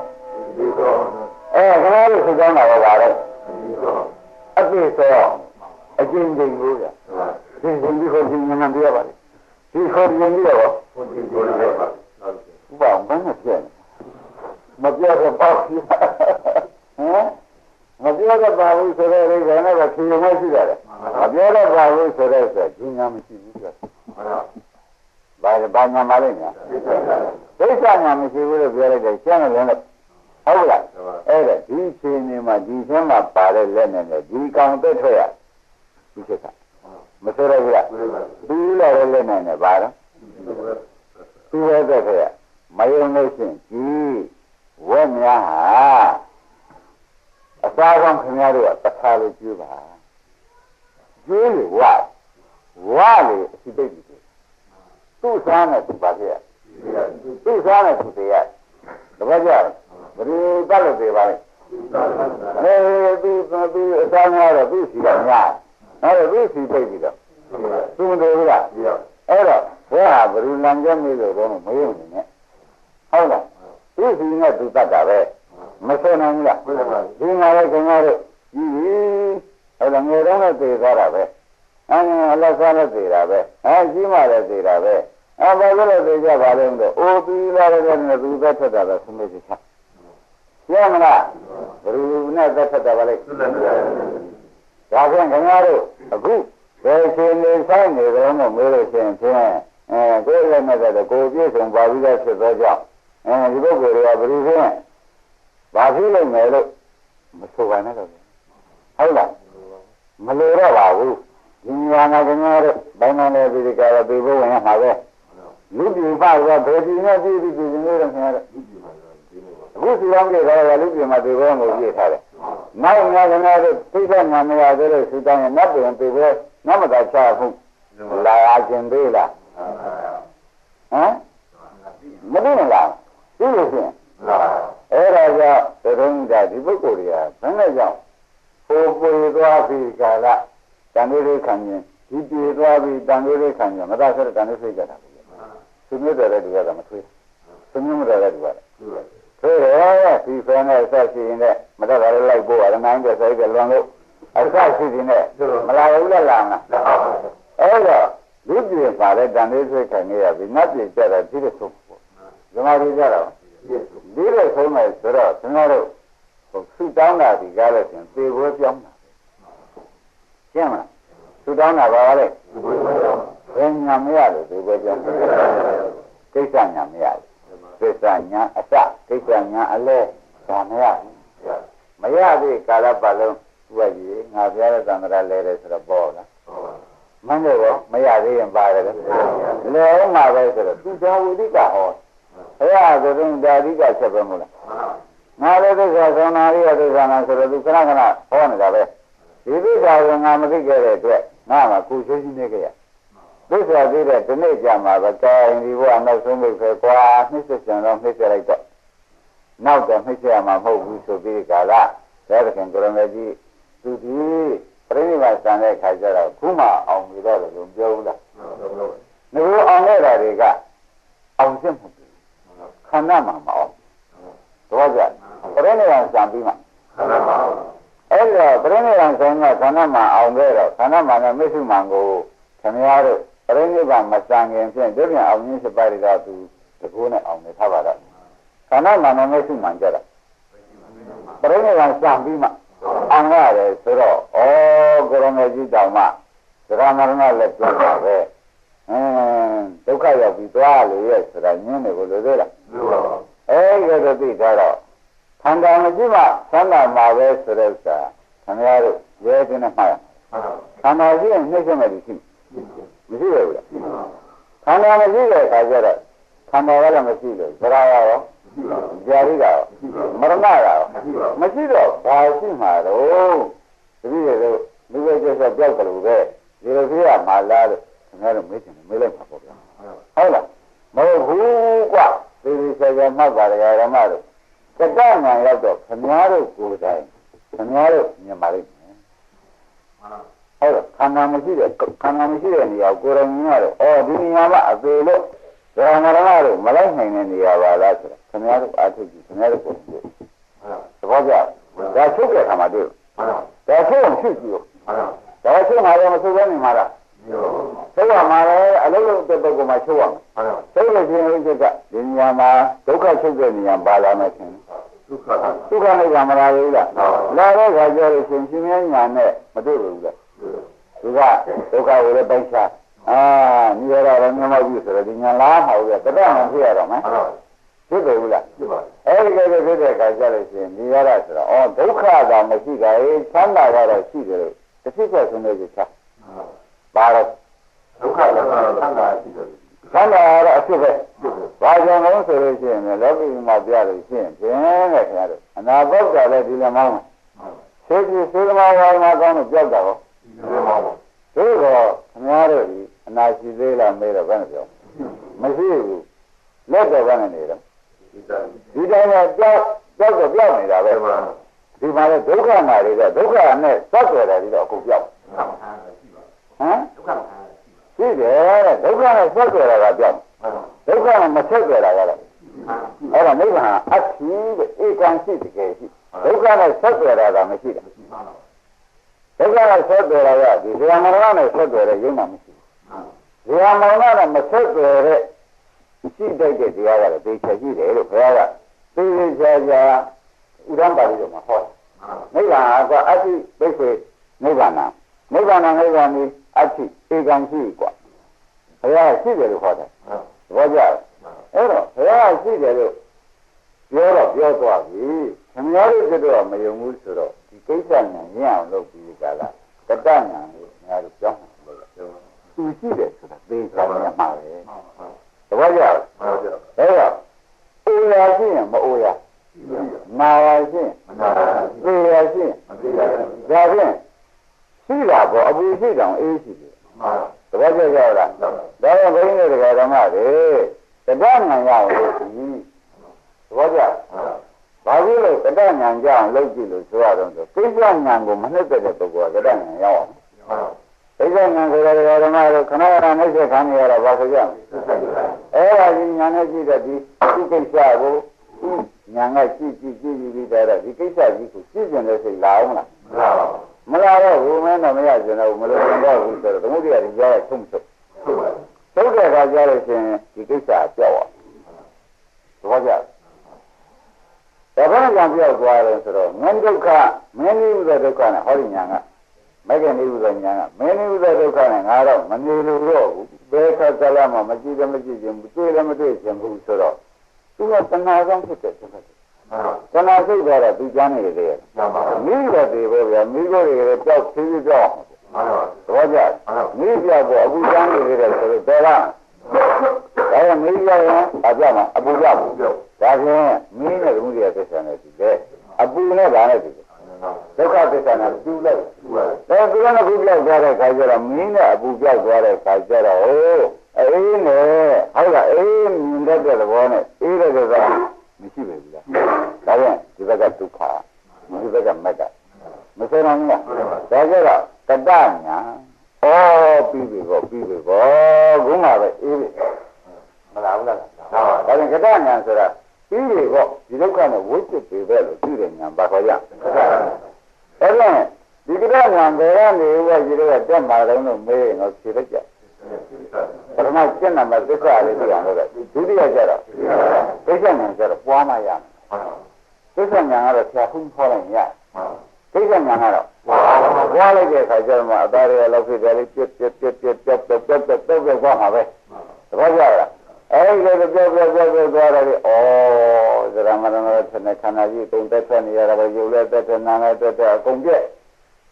ခဏလေးဆိုကြတာပါတော့အပြေဆုံးအကျဉ်းချင်းလို့ရဒီခေါ်ချင်းဉာဏ်ပြရပါလေဒီခေါ်ရင်ပြီးတော့ဥပမာမနဲ့ပြန်မပြောတော့ပေါ့ဟမ်မပြောတော့ပါဘူးဆိုတော့ဒီကနေ့ကဖြေမရှိကြတယ်မပြောတော့ပါဘူးဆိုတော့ဒီညာမရှိဘူးဆိုဘာညာမလဲညာဒိဋ္ဌာညာမရှိဘူးလို့ပြောလိုက်တယ်ကျန်တယ်လည်းဟုတ်လားအဲ့ဒါဒီချိန်နေမှာဒီထဲမှာပါတဲ့လက်နဲ့ဒီကောင်သက်ထွက်ရဒီချက်ကမဆိုရဘူးလားသူလာတဲ့လက်နဲ့ပါတော့သူရဲ့သက်ထွက်ရမယုံလို့ရှိရင်ဒီဝက်များဟာအစားကောင်းခင်ဗျားတို့ကတခါလို့ကျွေးပါကျွေးလို့ဝ ဝါလေအစီပိတ်ပြီသူ့စားနဲ့သူပါခဲ့ရသူ့စားနဲ့သူတရားတပည့်ကြဘယ်လိုတက်လို့ပြေပါလဲသူအစားများတော့သူ့စီကများအဲ့တော့သူ့စီပိတ်ပြီးတော့သူမတော်ဘူးလားအဲ့တော့ဘယ်ဟာဘယ်လိုလမ်းကျမေးလို့တော့မယုံနေနဲ့ဟုတ်လားသူ့စီနဲ့သူတတ်တာပဲမဆွနိုင်ဘူးလားဒီငါလည်းခင်ဗျားတို့ကြီးအဲ့ဒါငယ်တော့လည်းသိသွားတာပဲအလတ်စားလည်းသိတာပဲကြီးမှလည်းသိတာပဲဘာလို့လဲသိကြပါလဲဆိုတော့အိုးပြီးလာတဲ့နဲ့သူသက်ထက်တာပဲသူမျိုးချာရမလားဘယ်လိုနဲ့သက်ထက်တာပါလဲဒါဖြင့်ခင်ဗျားတို့အခုဘယ်ချိန်နေဆိုင်နေကြလို့မေးလို့ရှိရင်ဖြင့်ကိုယ်လည်းနဲ့တော့ကိုယ်ပြည့်စုံပါပြီးသားဖြစ်သောကြောင့်ဒီပုဂ္ဂိုလ်တွေကဘယ်လိုဖြင့်ဘာဖြစ်လို့မယ်လို့မဆိုပါနဲ့တော့ဟုတ်လားမလိုတော့ပါဘူးဒီညာနာခင်ဗျားတို့ဘိုင်းမလေးဒီကတော့ပြေဖို့ဝင်ရမှာပဲလူပြည်ပါတော့ဘယ်ဒီနဲ့ပြည်နေတော့ခင်ဗျားတို့အခုစီလောင်းကြတော့လူပြည်မှာပြေဖို့ကိုပြည့်ထားတယ်နောက်ညာခင်ဗျားတို့သိတဲ့ညာမရသေးလို့စီတိုင်းနတ်ပြည်ပြေဖို့နတ်မသာချဖို့လာရခြင်းသေးလားမသိနဲ့လားသိလို့ရှိရင်အဲ့ဒါကြောင့်သရုံးတာဒီပုဂ္ဂိုလ်တွေကဘယ်နဲ့ကြောင့်ကိုယ်ပွေသွားပြီးကာလတန်လေးခံရင်ဒီပြေသွားပြီးတန်လေးခံရင်မသာဆက်တန်လေးစိတ်ကြတာဘူးသူမျိုးတယ်တူရတာမထွေးသူမျိုးမတယ်တူရတယ်ထွေးတယ်ဒီဖန်နဲ့ဆက်ရှိရင်လည်းမသက်တာလည်းလိုက်ပို့ရတယ်နိုင်တဲ့စိတ်ကလွန်လို့အဆက်ရှိနေတယ်မလာဘူးလားလားအဲ့တော့လူပြေပါတဲ့တန်လေးစိတ်ခံရပြီနတ်ပြေကြတာဒီလိုဆုံးပေါ့ဇမားကြီးကြတော့ဒီလိုဆုံးမယ်ဆိုတော့ကျွန်တော်တို့ဆူတောင်းတာဒီကားလို့ရှင်သေပွဲပြောင်းတာရှင်းမလားဆူတောင်းတာပါလေဘယ်ညာမရလို့သေပွဲပြောင်းကိစ္စညာမရကိစ္စညာအစကိစ္စညာအလဲဒါမရမရသေးကာလပတ်လုံးသူကကြီးငါပြရတဲ့သံဃာလဲတယ်ဆိုတော့ပေါ်လားမင်းတို့ရောမရသေးရင်ပါတယ်လေလဲအောင်မှာပဲဆိုတော့သူသာဝိတိကဟောအဲ့ဒါဆိုရင်ဒါအဓိကချက်ပဲမဟုတ်လားငါလည်းသစ္စာသောနာရိယသစ္စာနာဆိုတော့သူခဏခဏဟောနေတာပဲဒီသစ္စာကငါမသိခဲ့တဲ့အတွက်ငါမှကိုချင်းချင်းနေကြရသစ္စာသိတဲ့ဒီနေ့ကြာမှာပဲကဲဒီဘဝနောက်ဆုံးမိတ်ပဲကွာနှိစ္စစံတော့နှိစ္စလိုက်တော့နောက်တော့နှိစ္စရမှာမဟုတ်ဘူးဆိုပြီးကာလဒါတခင်ကိုရမေကြီးသူဒီပြိဋိဘာစံတဲ့ခါကျတော့ခုမှအောင်ပြီးတော့လို့ပြောဘူးလားငါအောင်ခဲ့တာတွေကအောင်စစ်မှုခန္ဓာမှာမအောင်တော့ကြပြိဋိဘာစံပြီးမှခန္ဓာမှာအဲ့တော့ပြိဋိဘာစံကခန္ဓာမှာအောင်ခဲ့တော့ခန္ဓာမှာနဲ့မိစ္ဆုမံကိုခင်ဗျားတို့ပြိဋိဘာမစံခင်ဖြင့်ဒီပြန်အောင်ရင်းစပါးတွေကသူတကူနဲ့အောင်နေထားပါတော့ခန္ဓာမှာနဲ့မိစ္ဆုမံကြတာပြိဋိဘာစံပြီးမှအောင်ရတယ်ဆိုတော့ကိုရမေကြီးတောင်မှသရမရဏလည်းပြောတာပဲဒုက္ခရောက်ပြီးသွားလို့ရဲ့ဆိုတာညင်းတယ်ကိုလိုသေးလားအဲ့ဒါသိကြတော့ခန္ဓာမရှိမှသံသာမှာပဲဆိုတဲ့ဥစ္စာခင်ဗျားတို့ရဲခြင်းနဲ့မှားရခန္ဓာရှိရင်နှိမ့်ဆက်မယ်ရှိမရှိရဘူးလားခန္ဓာမရှိတဲ့အခါကျတော့ခန္ဓာကလည်းမရှိလို့သရရောဇာတိကရောမရဏကရောမရှိတော့ဘာရှိမှာတော့တပည့်တို့လူပဲကျက်ပြောက်တယ်လို့ပဲဒီလိုဖြစ်ရမှာလားလို့ခင်ဗျားတို့မေးချင်တယ်မေးလိုက်ပါပေါ့ဗျာဟုတ်လားမဟုတ်ဘူးကွာဒီဆရာမတ်ပါရဓမ္မတို့ကတ္တညာရောက်တော့ခင်ဗျားတို့ကိုယ်တိုင်ခင်ဗျားတို့မြင်ပါလိမ့်မယ်ဟုတ်လားခန္ဓာမရှိတဲ့နေရာကိုယ်တိုင်မြင်ရတော့ဒီနေရာမှာအသေးလို့ဓမ္မရဏတို့မလိုက်နိုင်တဲ့နေရာပါလားဆိုတော့ခင်ဗျားတို့အားထုတ်ကြည့်ခင်ဗျားတို့ကိုယ်တွေ့သဘောကျဒါချုပ်တဲ့ခါမှာတွေ့ဒါချုပ်အောင်ဖြစ်ကြည့်ဒါချုပ်မှာလည်းမချုပ်ဘဲနေမှာလားချုပ်ရမှာလည်းအလုံးလုံးတဲ့ပုဂ္ဂိုလ်မှာချုပ်ရမှာချုပ်လို့ခြင်းဥစ္စာကဒီနေရာမှာဒုက္ခချုပ်တဲ့နေရာပါလာမယ်ရှင်ဒုက္ခနဲ့ကမလာဘူးလားလာတဲ့ခါကျတော့ရှင်ရှင်များညာနဲ့မတွေ့ဘူးလားသူကဒုက္ခကိုလည်းပိုက်ချနိရောဓရမျက်မှောက်ပြီဆိုတော့ဒီညာလားမဟုတ်ဘူးကတ္တမှဖြစ်ရတော့မယ်ဖြစ်တယ်ဘူးလားအဲ့ဒီကဲဖြစ်တဲ့ခါကျလို့ရှိရင်နိရောဓဆိုတော့ဒုက္ခသာမရှိကြဘူးချမ်းသာတော့ရှိတယ်လို့တစ်ဖြစ်ချက်ဆုံးလို့ချပါတော့ဒုက္ခလည်းချမ်းသာရှိတယ်ချမ်းသာတော့အဖြစ်ပဲဘာကြောင့်လဲဆိုလို့ရှိရင်လောကီမှာပြလို့ရှိရင်ဖြင့်တဲ့ခင်ဗျားတို့အနာဘောက်တာလည်းဒီလိုမောင်းဆေးကြီးစေသမားဝါဒနာကောင်းလို့ကြောက်တာဟောဒီတော့ခ များတို့ဒီအနာရှိသေးလားမေးတော့ဘယ်နဲ့ပြောမရှိဘူးလက်တော့ဘယ်နဲ့နေတော့ဒီတိုင်းကကြောက်တော့ပြောက်နေတာပဲဒီမှာလည်းဒုက္ခနာတွေကဒုက္ခနဲ့သက်ွယ်တယ်ဒီတော့အခုပြောက်ဟမ်ရှိတယ်တဲ့ဒုက္ခနဲ့သက်ွယ်တာကပြောက်ဒုက္ခနဲ့မဆက်ွယ်တာကတော့အဲ့ဒါနိဗ္ဗာန်အဖြစ်တဲ့ဧကံရှိတကယ်ရှိဒုက္ခနဲ့ဆက်ွယ်တာကမရှိတယ်ဒုက္ခနဲ့ဆက်ွယ်တာကဒီဇာမရဏနဲ့ဆက်ွယ်တဲ့ရုံမှမရှိဘူးဇာမရဏနဲ့မဆက်ွယ်တဲ့ရှိတတ်တဲ့တရားကတော့သိချင်ရှိတယ်လို့ဘုရားကသိချာချာဥဒ္ဒံပါဠိတော်မှာဟောနိဗ္ဗာန်ကအတ္တိပိစ္ဆေနိဗ္ဗာန်နိဗ္ဗာန်နိဗ္ဗာန်ကြီးအတ္တိဧကံရှိกว่าဘုရားရှိတယ်လို့ဟောတယ်သဘောကျအဲ့တော့ဘုရားရှိတယ်လို့ပြောသွားပြီခင်ဗျားတို့ကတော့မယုံဘူးဆိုတော့ဒီကိစ္စညာရင်းအောင်လုပ်ပြီးကြလားတတညာလို့ခင်ဗျားတို့ပြောင်းတယ်လို့သူရှိတယ်ဆိုတာသိချာရမှာပဲသဘောကျအဲ့တော့အိုရာရှိရင်မအိုရာနာရာရှိရင်သေရာရှိရင်ဒါဖြင့်ရှိတာပေါ့အပူရှိတောင်အေးရှိတယ်သဘောကျကြလားဒါကြောင့်ဘုန်းကြီးတွေကဓမ္မတွေတတညာရအောင်လုပ်ပြီးသဘောကျဘာဖြစ်လို့တတညာကြအောင်လုပ်ကြည့်လို့ဆိုရတော့ကိစ္စညာကိုမနှိမ့်တဲ့ပုဂ္ဂိုလ်ကတတညာရောက်အောင်ကိစ္စညာကိုဓမ္မတို့ခဏခဏနှိမ့်ဆက်ခံရတာဘာဆိုကြအဲ့ဒါကြီးညာနဲ့ကြည့်တဲ့ဒီကိစ္စကိုညာကကြည့်ပြီးတော့ဒီကိစ္စကြီးကိုကြည့်ကျင်တဲ့စိတ်လာအောင်လားမလာတော့ဘူးမင်းတော့မရကျင်တော့မလို့တော့ဘူးဆိုတော့သမုဒ္ဒရာကြီးကြားရဆုံးချုပ်ထုတ်တဲ့အခါကြားလို့ရှိရင်ဒီကိစ္စပြောက်သွားသဘောကျဒါဘာကြောင့်ပြောက်သွားလဲဆိုတော့ငြိမ်းဒုက္ခမင်းနိဥဒဒုက္ခနဲ့ဟောဒီညာကမဂ္ဂနိဥဒညာကမင်းနိဥဒဒုက္ခနဲ့ငါတော့မနေလို့တော့ဘူးဘယ်ခါကလာမှမကြည့်လည်းမကြည့်ခြင်းဘူးတွေ့လည်းမတွေ့ခြင်းဘူးဆိုတော့သူကတဏှာကြောင့်ဖြစ်တဲ့တဏှာစိတ်သွားတော့သူကြားနေတယ်မိတော့ဒီပဲဗျာမိကိုတွေပြောက်သေးသေးပြောက်သဘောကျမိပြောက်ပေါ့အခုကြားနေတယ်ဆိုတော့တော်လားဒါကမိပြောက်ရင်အပြောက်မှာအပူပြောက်ဒါဖြင့်မင်းနဲ့သမုဒိယသစ္စာနဲ့ဒီလေအပူနဲ့ဗာနဲ့ဒီဒုက္ခသစ္စာနဲ့တူလိုက်ဒါသူကလည်းခုပြောက်သွားတဲ့ခါကျတော့မင်းနဲ့အပူပြောက်သွားတဲ့ခါကျတော့အေးနဲ့ဟုတ်လားအေးမြင်တတ်တဲ့သဘောနဲ့အေးတဲ့သဘောမရှိပဲဘူးလားဒါပြန်ဒီဘက်ကဒုက္ခဒီဘက်ကမက်ကမဆိုးနိုင်ဘူးလားဒါကြတော့တတညာပြီးပြီခုမှပဲအေးပြီမလားဘူးလားဒါပြန်ကတညာဆိုတာပြီးပြီဒီဒုက္ခနဲ့ဝိจิตတွေပဲလို့ကြည့်တယ်ညာဘာခေါ်ကြအဲ့ဒါဒီကတညာဘယ်ကနေဝဒီတော့တက်မှာတော့မေးရင်တော့ဖြေလိုက်ကြပထမကျင့်နာမှာသစ္စာလေးသိအောင်လုပ်တယ်ဒုတိယကျတော့သိက္ခာဉာဏ်ကျတော့ပွားမှရမယ်သိက္ခာဉာဏ်ကတော့ဆရာခုခေါ်လိုက်ရသိက္ခာဉာဏ်ကတော့ပွားလိုက်တဲ့အခါကျတော့အသားတွေလောက်ဖြစ်တယ်လေပြက်ပွားမှာပဲသဘောကျလားအဲ့ဒီလိုပြောသွားတယ်လေဇရာမရဏရဲ့ခန္ဓာကြီးတုံတက်ထွက်နေရတာပဲရုပ်လည်းတက်တယ်နာမ်လည်းတက်တယ်အကုန်ပြက်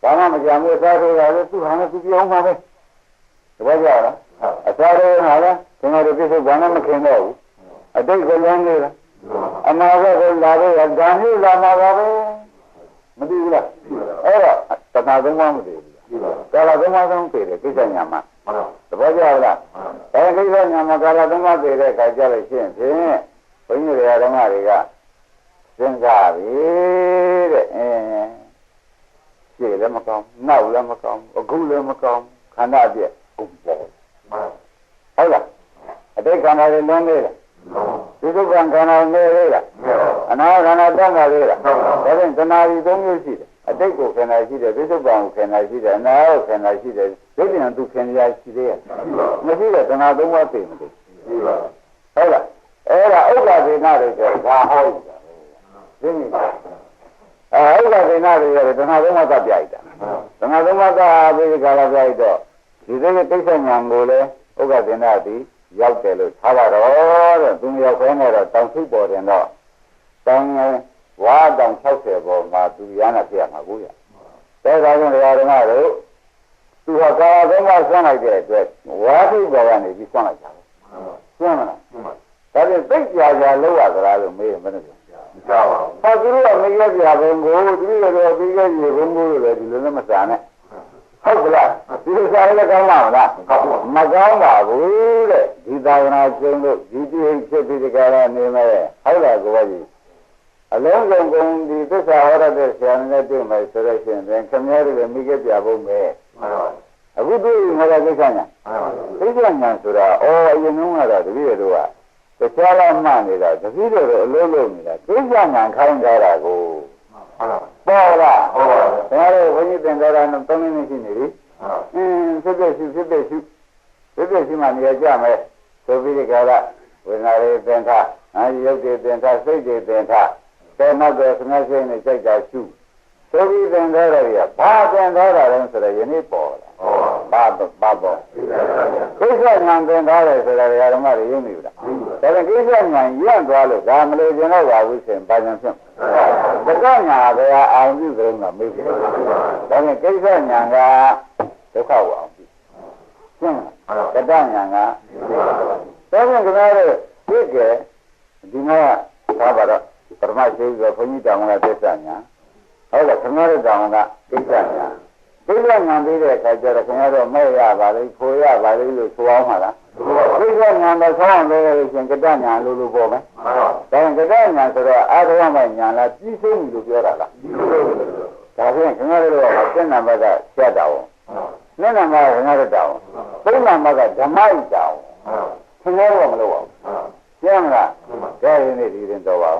ဘာမှမကြမ်းဘူးစားဆိုတာလေသူ့ဟာနဲ့သူပြောင်းမှာပဲသဘောကျလားအစားရဟာလားကျွန်တော်တို့ပြစ္ဆုတ်ဘာနဲ့မခင်တော့ဘူးအတိတ်ကလည်းနေတာအနာဂတ်ကလာတော့ဒါမျိုးလာမှာပါပဲမသိဘူးလားအဲ့တော့တဏှာသုံးပါးမသိဘူးကာလသုံးပါးသုံးသိတယ်ကိစ္စညာမှာသဘောကျလားအဲ့ကိစ္စညာမှာကာလသုံးပါးသိတဲ့အခါကျလို့ရှိရင်ဖြင့်ဘုန်းကြီးတွေဓမ္မတွေကစဉ်းစားပြီတဲ့ရှေ့လည်းမကောင်းနောက်လည်းမကောင်းအခုလည်းမကောင်းခန္ဓာအပြည့်ကုန်ပေါ်ဟုတ်လားအတိတ်ခန္ဓာတွေလွန်နေလားဒီဒုက္ခခန္ဓာနေလေလားအနာခန္ဓာတန်ခါလေလားဒါဖြင့်တဏှာကြီး၃မျိုးရှိတယ်အတိတ်ကိုခန္ဓာရှိတယ်ဒီဒုက္ခကိုခန္ဓာရှိတယ်အနာကိုခန္ဓာရှိတယ်ဒုက္ခနဲ့သူခန္ဓာရှိသေးရဲ့မရှိတဲ့တဏှာ၃ပါးသိမသိဟုတ်လားအဲ့ဒါဥက္ကဒေနာတွေဆိုဒါဟောရတာသိပြီဥက္ကဒေနာတွေရတယ်တဏှာ၃ပါးကပြိုက်တာတဏှာ၃ပါးကပြီးကြလာပြိုက်တော့ဒီလိုကိစ္စဉာဏ်ကိုလည်းဥက္ကဒေနာသည်ရောက်တယ်လို့ထားပါတော့တဲ့သူရောက်ခဲနေတော့တောင်စုပေါ်တယ်တော့တောင်ဝါတောင်60ပေါ်မှာသူရဟနာပြရမှာကိုရတဲ့ဒါကြောင့်ဓမ္မတို့သူဟာကာယသုံးပါးဆွမ်းလိုက်တဲ့အတွက်ဝါထိပ်ပေါ်ကနေပြီးဆွမ်းလိုက်တာဆွမ်းမလားဒါပြင်သိကြလောက်ရသလားလို့မေးရင်မနဲ့ပြောပါဘူးသူတို့ကမေးရပြဘုံကိုသူတို့ကတော့ပြီးခဲ့ရေဘုံကိုလည်းဒီလိုနဲ့မစားနဲ့ ဟုတ်ကလားဒီလိုစားရကောင်းပါမလားမကောင်းပါဘူးတဲ့ဒီသာသနာကျုံလို့ဒီတိဟိဖြစ်ပြီးဒီကရနေမဲ့ဟုတ်လားကိုကြီးအလုံးစုံကုန်ဒီသစ္စာဟောရတဲ့ဆရာနဲ့တွေ့မယ်ဆိုတော့ရှင်ပြန်ခမည်းတော်မိခဲ့ပြဖို့မယ်အခုတွေ့ငါကကိစ္စညာကိစ္စညာဆိုတာအော်အရင်ကတော့တပည့်တော်ကတခြားလားမှနေတာတပည့်တော်အလုံးလုံးနေတာကိစ္စညာခိုင်းကြတာကိုပေါ်လားဟုတ်ပါဘူးဒါတော့ဘုန်းကြီးသင်္ကြန်တော့3မိနစ်ရှိနေပြီဖြစ်ဖြစ်မှနေရာကြမယ်ဆိုပြီးဒီကရဝိညာဉ်ရေးသင်္ခါရုပ်တွေသင်္ခါစိတ်တွေသင်္ခါတဲ့နောက်တော့ခဏစိတ်နဲ့စိတ်တာရှုဆိုပြီးသင်္ခါရရဘာသင်္ခါရလဲဆိုတော့ယနေ့ပေါ်လာဘာပေါ်ကိစ္စဉာဏ်သင်္ခါရဆိုတော့ဓမ္မတွေယုံနေပြီလားဒါပေမဲ့ကိစ္စဉာဏ်ရန့်သွားလို့ဒါမလို့ကျွန်တော်ပါဘူးရှင်ဘာဉာဏ်ဖြစ်တက္ကညာဘယ်အာရုံပြုကြုံတာမေးပြီဒါပေမဲ့ကိစ္စဉာဏ်ကဒုက္ခဝအောင်ပြီရှင်းလားတက္ကညာကဒါကြောင့်ကျွန်တော်တို့သိကြဒီမှာသာပါတော့ပရမရှိဆိုဘုန်းကြီးတောင်ကသစ္စာညာဟုတ်တယ်ခင်ဗျားတို့တောင်ကကိစ္စညာကိစ္စညာပြီးတဲ့အခါကျတော့ခင်ဗျားတို့မဲ့ရပါလိမ့်ဖိုရပါလိမ့်လို့ဆိုအောင်မှာလားကိစ္စညာတော့ဆောင်းလို့ရှင်ကတ္တညာလို့ပေါ်မယ်ဒါကတ္တညာဆိုတော့အာရဝမဲ့ညာလားပြီးဆုံးပြီလို့ပြောတာလားဒါဖြင့်ခင်ဗျားတို့ကစက်နံပါတ်ကဆက်တာအောင်နှစ်နံပါတ်ကခင်ဗျားတို့တောင်သုံးနံပါတ်ကဓမ္မဣတောင်ခင်ဗျားတို့ကမလုပ်အောင်ရှင်းမလားဒါရင်းနေဒီရင်တော့ပါ